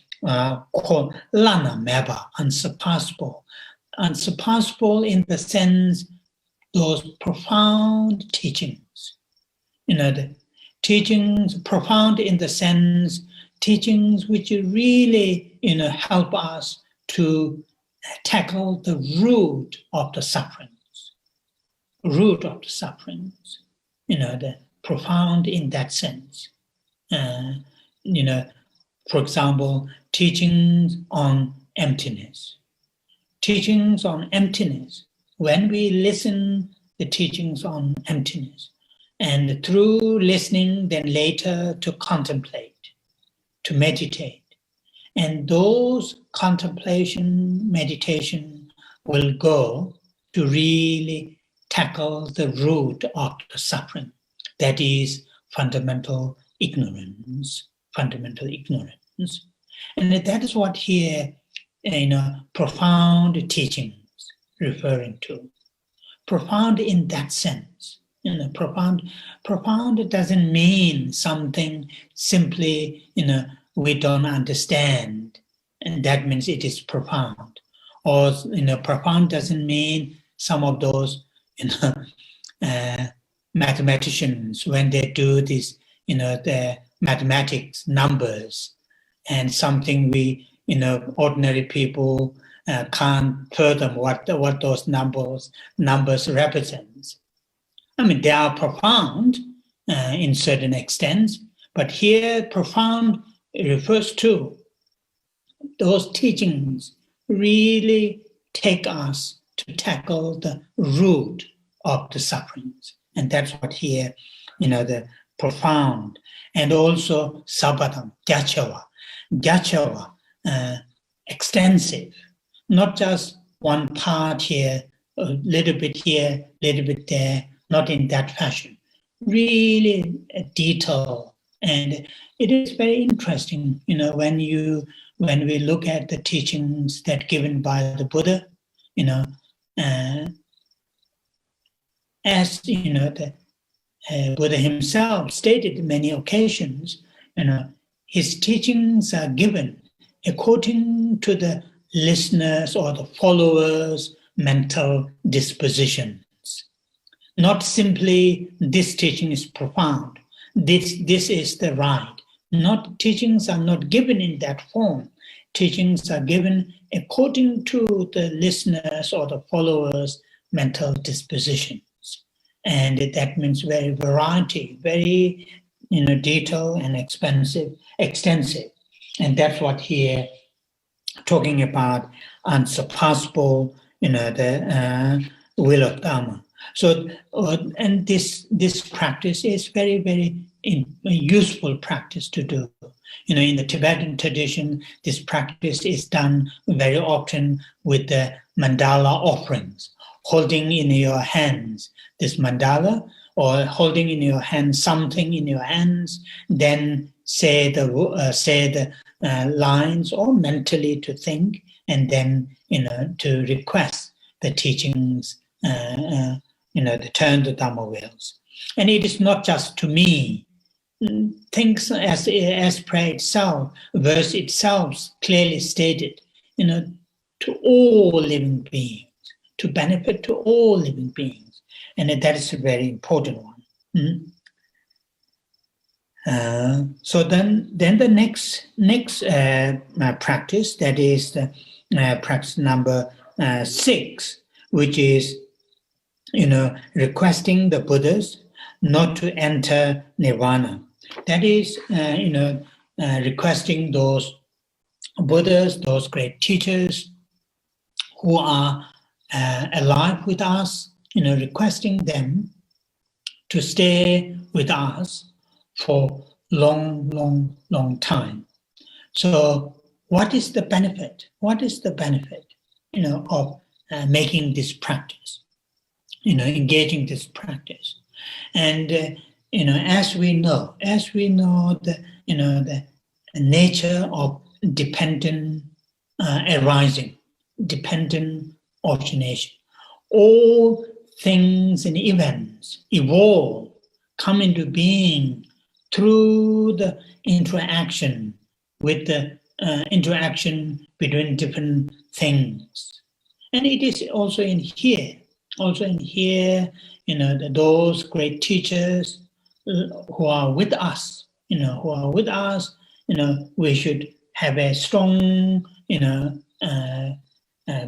called Lana Meba, unsurpassable. Unsurpassable in the sense, those profound teachings. The teachings, profound in the sense, teachings which really, help us to tackle the root of the sufferings. The profound in that sense. For example, teachings on emptiness. Teachings on emptiness. When we listen the teachings on emptiness, and through listening, then later to contemplate, to meditate. And those contemplation, meditation will go to really tackle the root of the suffering. That is fundamental ignorance. And that is what here, profound teachings referring to. Profound in that sense. Profound doesn't mean something simply, we don't understand, and that means it is profound. Or, profound doesn't mean some of those, mathematicians, when they do this, the mathematics, numbers, and something we, ordinary people can't fathom what those numbers represent. They are profound in certain extents, but here profound refers to those teachings really take us to tackle the root of the sufferings. And that's what here, the profound. And also Sabatam, Gyachawa, extensive, not just one part here, a little bit here, little bit there, not in that fashion. Really detail. And it is very interesting, when we look at the teachings that given by the Buddha, as the Buddha himself stated on many occasions, his teachings are given according to the listeners or the followers' mental dispositions. Not simply this teaching is profound, this is the right. Teachings are not given in that form. Teachings are given according to the listeners or the followers' mental dispositions. And that means very variety, very detailed and extensive. And that's what here talking about unsurpassable, the will of Dhamma. So, and this practice is very, very useful practice to do. In the Tibetan tradition, this practice is done very often with the mandala offerings, holding in your hands this mandala, or holding in your hand something in your hands, then say the lines, or mentally to think, and then to request the teachings, to turn the Dhamma wheels. And it is not just to me. Things as prayer itself, verse itself clearly stated, to all living beings, to benefit to all living beings. And that is a very important one. So then the next practice, that is the practice number 6, which is, requesting the Buddhas not to enter nirvana. That is, requesting those Buddhas, those great teachers who are alive with us, requesting them to stay with us for long time. So what is the benefit? What is the benefit, of making this practice, engaging this practice? And, as we know the nature of dependent arising, dependent origination, all things and events evolve, come into being through the interaction with the interaction between different things. And it is also in here, those great teachers who are with us, we should have a strong,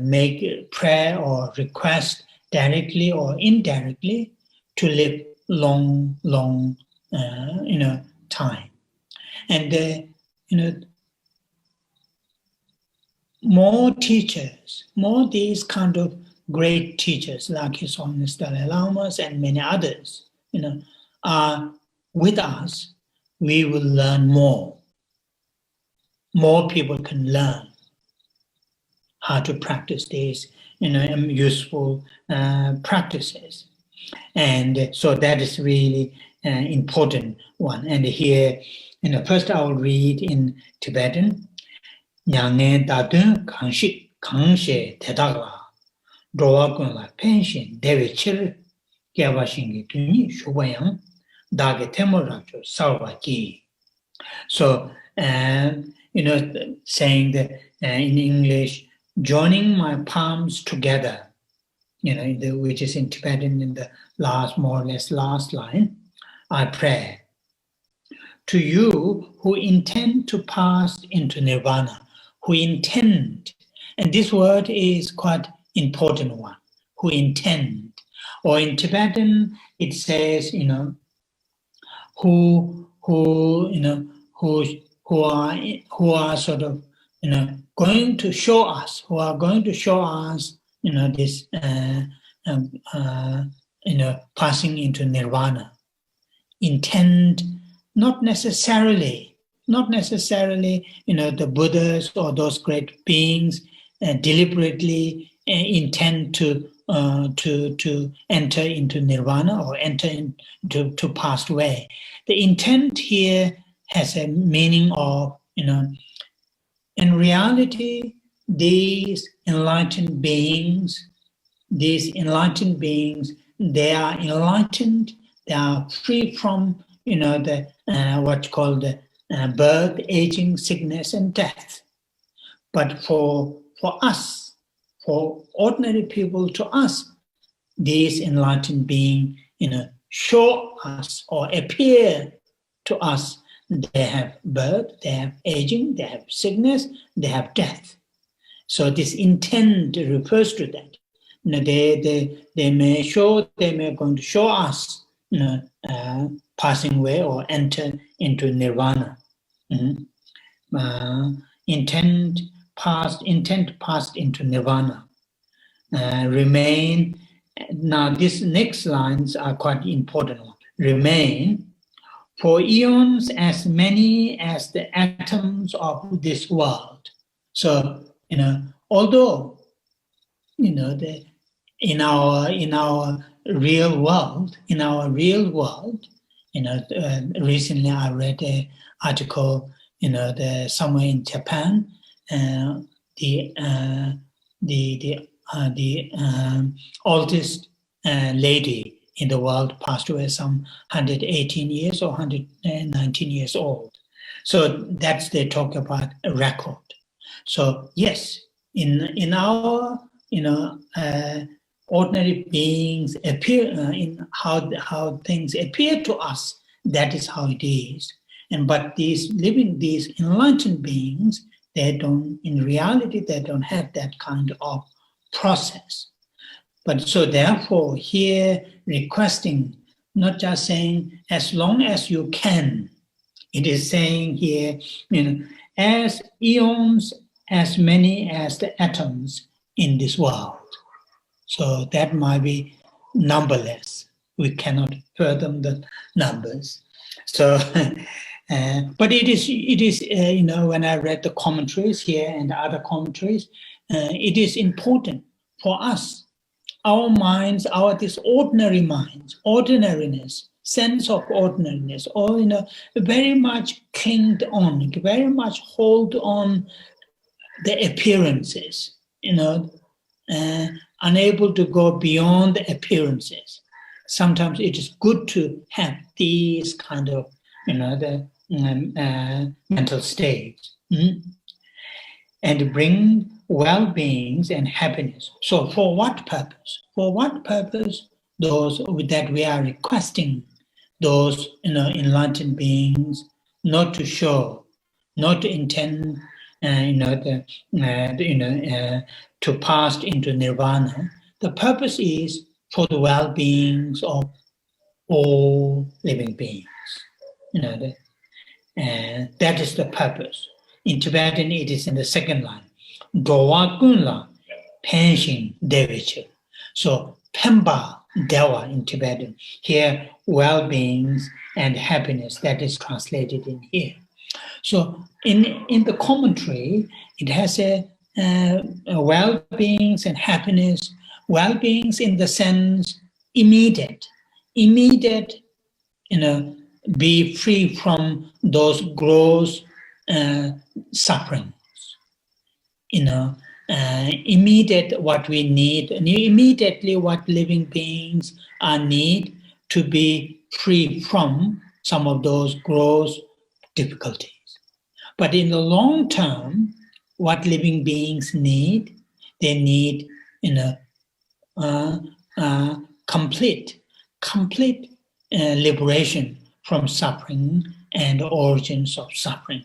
make prayer or request directly or indirectly to live long time. And more teachers, more these kind of great teachers like His Holiness Dalai Lamas and many others, are with us, we will learn more. More people can learn how to practice these, useful practices. And so that is really an important one. And here, first I will read in Tibetan. Nyange dadun kangshe tetaga drowa kunla pension devi chir gyabashingi tuni shubayang dage temuracho sarvaki. So, saying that in English, joining my palms together, which is in Tibetan in the last, more or less last line, I pray. To you who intend to pass into nirvana, who intend, and this word is quite important one, who intend, or in Tibetan it says, who are sort of, going to show us, this, passing into nirvana. Intend, not necessarily, the Buddhas or those great beings deliberately intend to enter into nirvana or enter to pass away. The intent here has a meaning of, in reality, these enlightened beings, they are enlightened, they are free from, the what's called birth, aging, sickness, and death. But for us, for ordinary people, to us, these enlightened beings, show us or appear to us. They have birth, they have aging, they have sickness, they have death. So this intent refers to that. They may going to show us, passing away or enter into nirvana. Intent passed into nirvana. Remain. Now, these next lines are quite important. Remain for eons as many as the atoms of this world. So, although, in our real world, recently I read an article, somewhere in Japan, the oldest lady in the world passed away, some 118 years or 119 years old. So that's, they talk about a record. So yes, in our, ordinary beings appear, in how things appear to us, that is how it is. But these enlightened beings, in reality, they don't have that kind of process. But so therefore here requesting, not just saying as long as you can, it is saying here, as eons, as many as the atoms in this world. So that might be numberless. We cannot fathom the numbers. So, but it is when I read the commentaries here and other commentaries, it is important for us, our minds, this ordinary minds, ordinariness, sense of ordinariness, or very much clinged on, very much hold on the appearances, unable to go beyond the appearances. Sometimes it is good to have these kind of, the mental states, and bring well-beings and happiness. So for what purpose? For what purpose those that we are requesting those, enlightened beings not to show, not to intend, to pass into nirvana. The purpose is for the well-beings of all living beings. That is the purpose. In Tibetan, it is in the second line. Dowa kunla penshin deviche. So Pemba Dewa in Tibetan. Here, well-beings and happiness, that is translated in here. So in the commentary, it has a well-beings and happiness, well-beings in the sense immediate, be free from those gross sufferings, immediate what we need, and immediately what living beings need to be free from some of those gross difficulties. But in the long term, what living beings need, they need complete liberation from suffering and origins of suffering.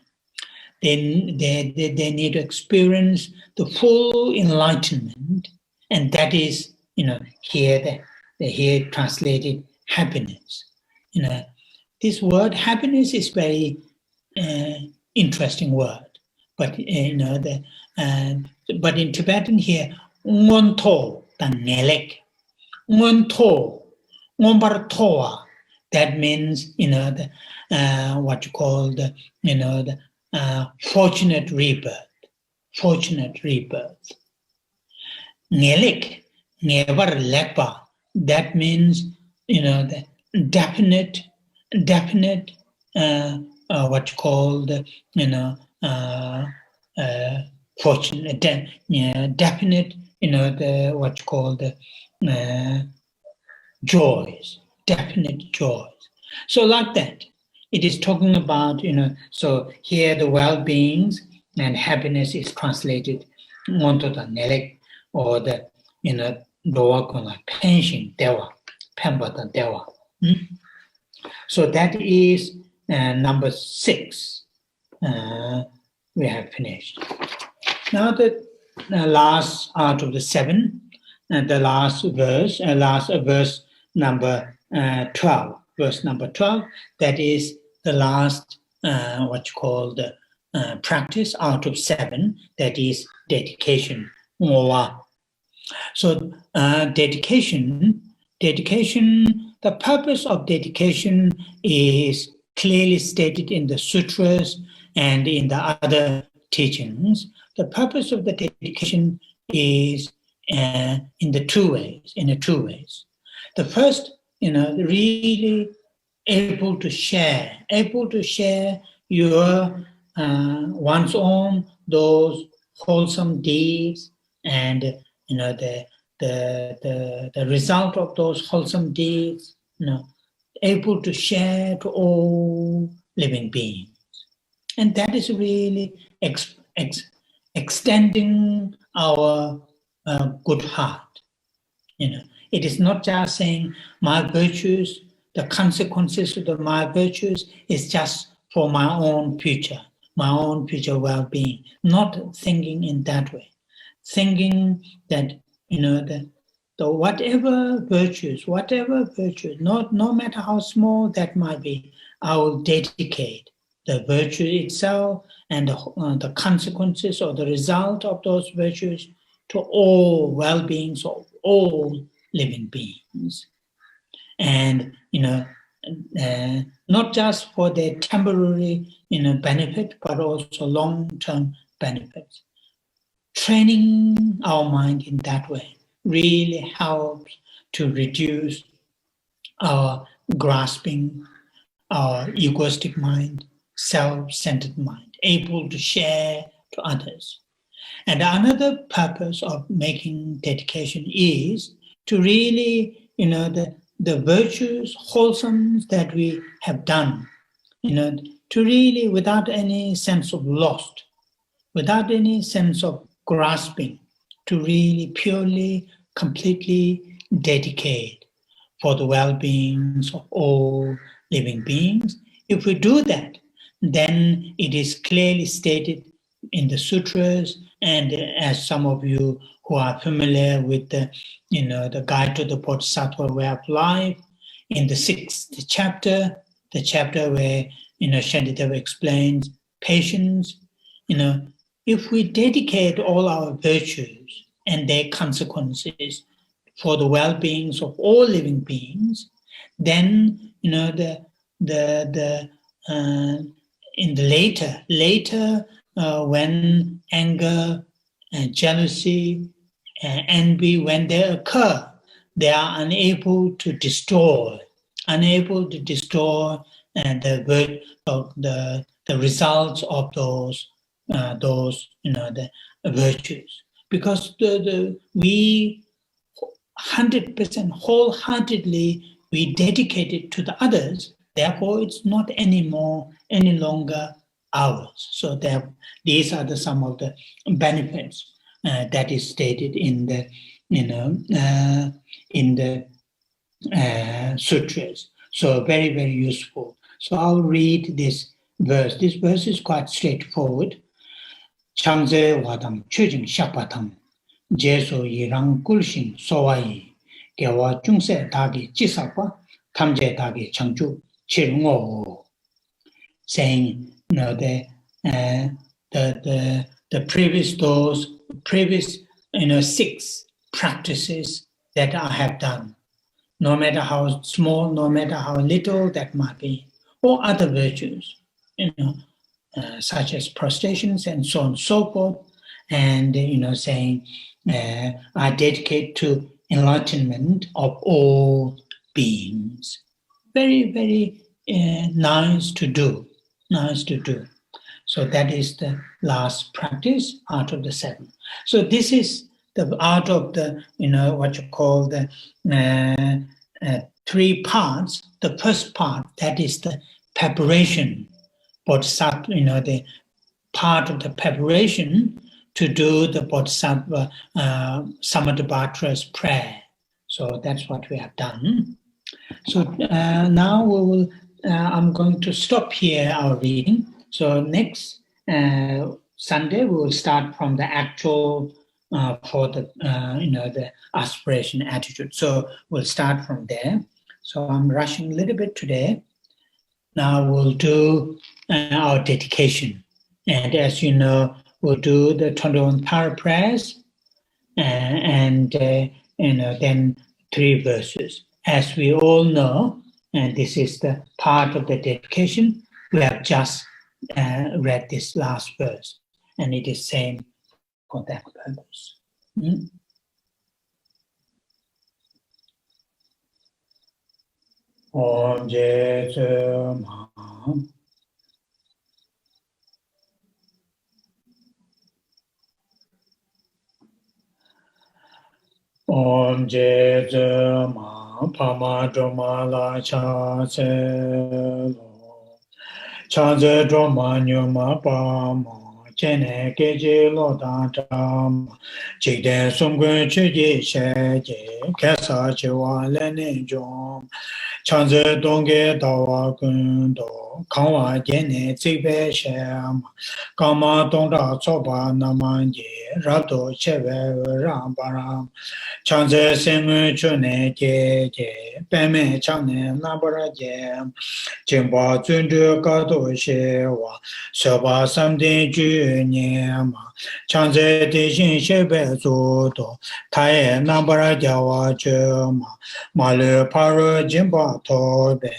They need to experience the full enlightenment, and that is, here translated happiness. This word happiness is very interesting word, but but in Tibetan here, ngonto tanelek, ngonto, ngombartoa. That means, what you call the fortunate rebirth. Ngelik, never lekpa. That means, the definite, what you call the, fortunate, definite, the what you call the joys, definite joys. So like that, it is talking about, so here the well-beings and happiness is translated Montota Nelek, or the, Doa Kona Penshin Dewa, Pembata Dewa. So that is number 6. We have finished. Now the last out of the 7, the last verse number 12. Verse number 12, that is the last, what you call the practice out of 7, that is dedication. So dedication, the purpose of dedication is clearly stated in the sutras and in the other teachings. The purpose of the dedication is in two ways. The first, really able to share your one's own those wholesome deeds, and the result of those wholesome deeds, able to share to all living beings, and that is really extending our good heart. It is not just saying my virtues, the consequences of my virtues is just for my own future, my own future well-being, not thinking in that way, thinking that, the whatever virtues, no matter how small that might be, I will dedicate the virtue itself and the consequences or the result of those virtues to all well-beings of all living beings. And, not just for their temporary, benefit, but also long-term benefits. Training our mind in that way really helps to reduce our grasping, our egoistic mind, self-centered mind, able to share to others. And another purpose of making dedication is to really, the virtues, wholesome that we have done, to really, without any sense of loss, without any sense of grasping, to really purely, completely dedicate for the well-beings of all living beings. If we do that, then it is clearly stated in the sutras, and as some of you who are familiar with the Guide to the Bodhisattva Way of Life, in the 6th chapter, the chapter where Shantideva explains patience. If we dedicate all our virtues and their consequences for the well-beings of all living beings, then in the later when anger and jealousy and envy, when they occur, they are unable to destroy the results of those the virtues, because we 100% wholeheartedly we dedicate it to the others. Therefore, it's not any longer ours. So these are some of the benefits that is stated in the sutras. So very, very useful. So I'll read this verse. This verse is quite straightforward. Changze wadam chujing shapatam jeso yirang kulshin soai gewa chungse dagi chisakwa tamje dagi changju chirngo. Saying, the previous 6 practices that I have done, no matter how small, no matter how little that might be, or other virtues, such as prostrations and so on and so forth, and saying I dedicate to enlightenment of all beings. Very, very nice to do. So that is the last practice out of the 7. So this is the out of the what you call the 3 parts. The first part, that is the preparation, bodhisattva, the part of the preparation to do the bodhisattva Samantabhadra's prayer. So that's what we have done. So now we will. I'm going to stop here our reading. So next Sunday we will start from the actual for the the aspiration attitude. So we'll start from there. So I'm rushing a little bit today. Now we'll do our dedication, and as you know, we'll do the 21 para prayers, and then 3 verses. As we all know, and this is the part of the dedication, we have just read this last verse, and it is same for that purpose. Om Jetsun Om Jetsun Pamadromala Chase Chanze Droma Nyuma Pama Chene Keji Lodan Dram, Jigden Sumgun Chuji Sheji, Kesa Chiwa Leni Jom, Chanze Donge Dawa Gundo, Kawa Jene Zibe Shem, Kama Donda Soba Namanje, Rato Cheve Rambaram, Chanze Semu Chune Jeje, Peme Chane Nabara Jem, Jimba Zundu Gado Shewa, Soba Samdin Ju Nyema, Chanze Dijin Shebe Zodo, Tae Nabara Jawa Jema, Malu Paru Jimba Tobe,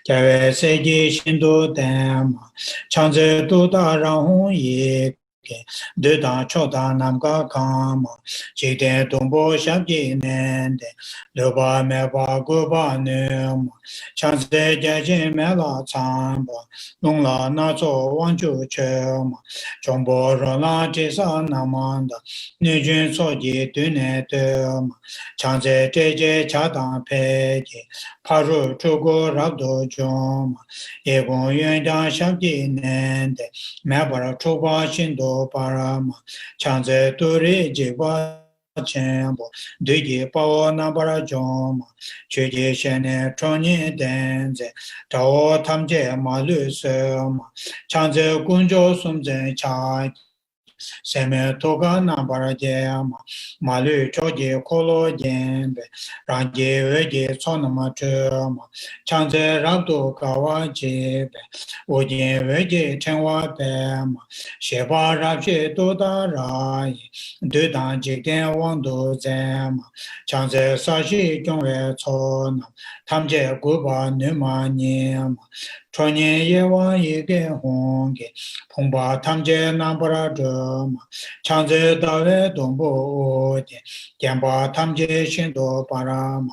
Jave Seji Shindu Dema, Chanze Duda Rahun Ye, Duda Choda Namga Kama, Jide Dumbo Shabji Nende, Luba Meba Guba Numa, Chanze Jaji Mela Tamba, Lungla Nazo Wanju Chema, Jombo Rola Jisa Namanda, Nijun Soji Dune Dema, Chanze Jeje Chadang Peji, Paru Chugo Rabdo Joma, Egon Yuan Shabji Nende, Mabara Chuba Shindo Parama, Chanze Turi Jiba Chambo, Digi Pao Nabara Joma, Chuji Shene Troni Denze, Tao Tamje Malu Sema, Chanze Kunjo Sumze Chai, Seme Toga Nabara Jema, Malu Choji Kolo Jembe, Rangi Veji Sonama Chema, Chanze Rabdo Kawa Jebe, Ujin Veji Chenwa Pema, Sheba Rabshi Toda Rai, Dudan Jigden Wando Zema, Chanze Sashi Jongwe Chona, Tamje Guba Numa Nyema, Chonye Yewa Yige Honge, Pumba Tamje Nambara Drama, Chanze Dave Dombo Ode, Gemba Tamje Shindo Parama,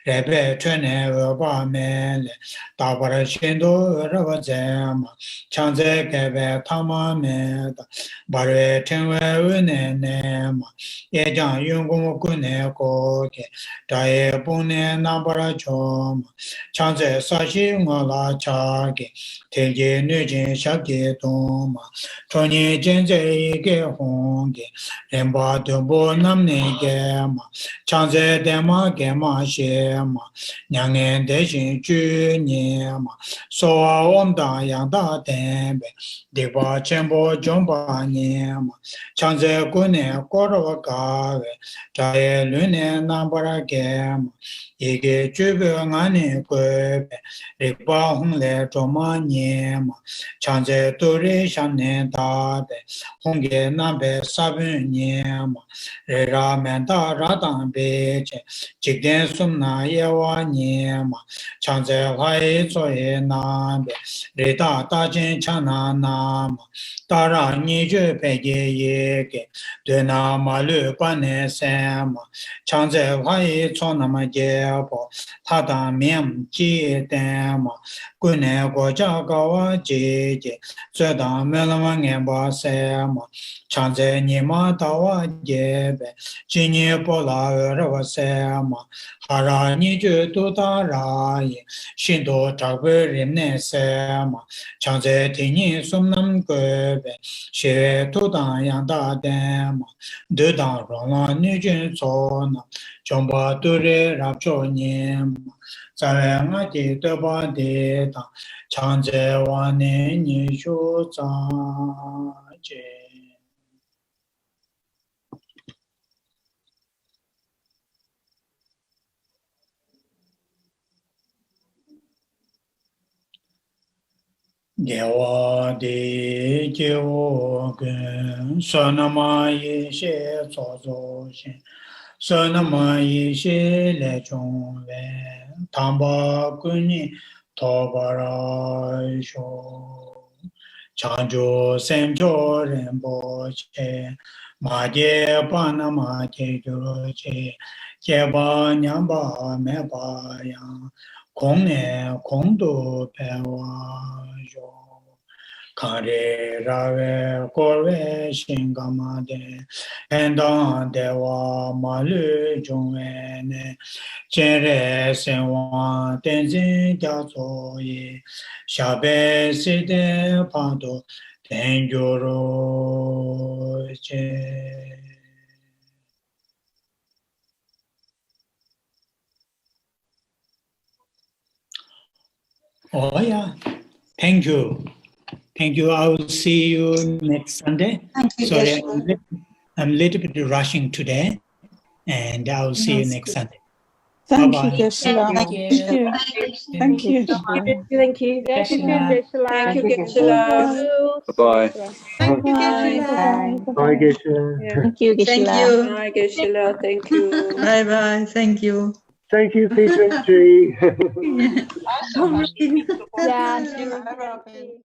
Rebe Chene Weba Mele, Dabara Shindo Ravazema, Chanze Kebe Tama Meda, Bare Tenwe Une Nema, Yejan Yungu Kune Koke, Dae Bune Nambara Choma, Chanze Sashi Ngola Chage, Teje Nujin Shaki Toma, Chonye Jenze Ige Honge, Remba Dumbo Namne Gema, Chanze Dema Gema Shema, Nyangen Deshin Ju Nyema, Soa Omda Yangda Tembe, Deba Chembo Jomba Nyema, Chanze Kune Korova Gave, Jaye Lune Nambara Gema, Ige Jube Ngani Kwebe, Rikpa Hongle Choma Nyema, Chanze Turi Shane Tabe, Honge Nambe Sabun Nyema, Rera Menta Radan Beche, Jigden Sumna Yewa Nyema, Chanze Hai Zoe Nambe, Rita Tajin Chana Nama, Tara Niju Pege Yeke, Duna Malu Pane Sema, Chanze Hai Chonama Jebo, Tada Miem Ji Dema, Gune Goja Gawa Jeje, Zeda Melama Ngemba Sema, Chanze Nima Dawa Jebe, Jini Bola Rava Sema, Hara Niju Duda Rai, Shindo Chagwe Rimne Sema, Chanze Tini Sumnam Gwebe, She Duda Yanda Dema, Duda Rona Nijun Sona, Jomba Dure Rapcho Nyema, Zare Ngati Deba Deta, Chanze Wane Nishu Zaje. Dewa de Jewo Gun, Sonama Yeshe Zozo Shin, Sonama Yeshe Lechon Wen, Tamba Kuni Tobara Sho, Chanjo Semjo Rembo Che, Maje Panama Che Juro Che, Jeba Nyamba Meba Yang, Kong Ne Kong Do Pewa Jo, Kare Rave Korve Shingamade Pendan Dewa Malu Jungene Chere Senwan Tenzin Gyatso Ye Shabe Side Pando Tengyoro Che. Oh yeah, thank you. Thank you. I will see you next Sunday. Thank you, Sorry, Geshe. I'm a little bit rushing today, and I will see you That's next good. Sunday. Thank Bye-bye. you, Geshe. Thank you. Thank you. Thank you. Thank you, Geshe-la. Geshe-la. Thank you, Bye. Geshe-la. Bye-bye. Thank you, Bye. Geshe-la. Bye, Geshe. Yeah. Thank you, Geshe-la. Bye, Geshe-la. Thank you. Bye bye. Thank you. Thank you, Peter and Tree. Awesome. Yeah. Thank you.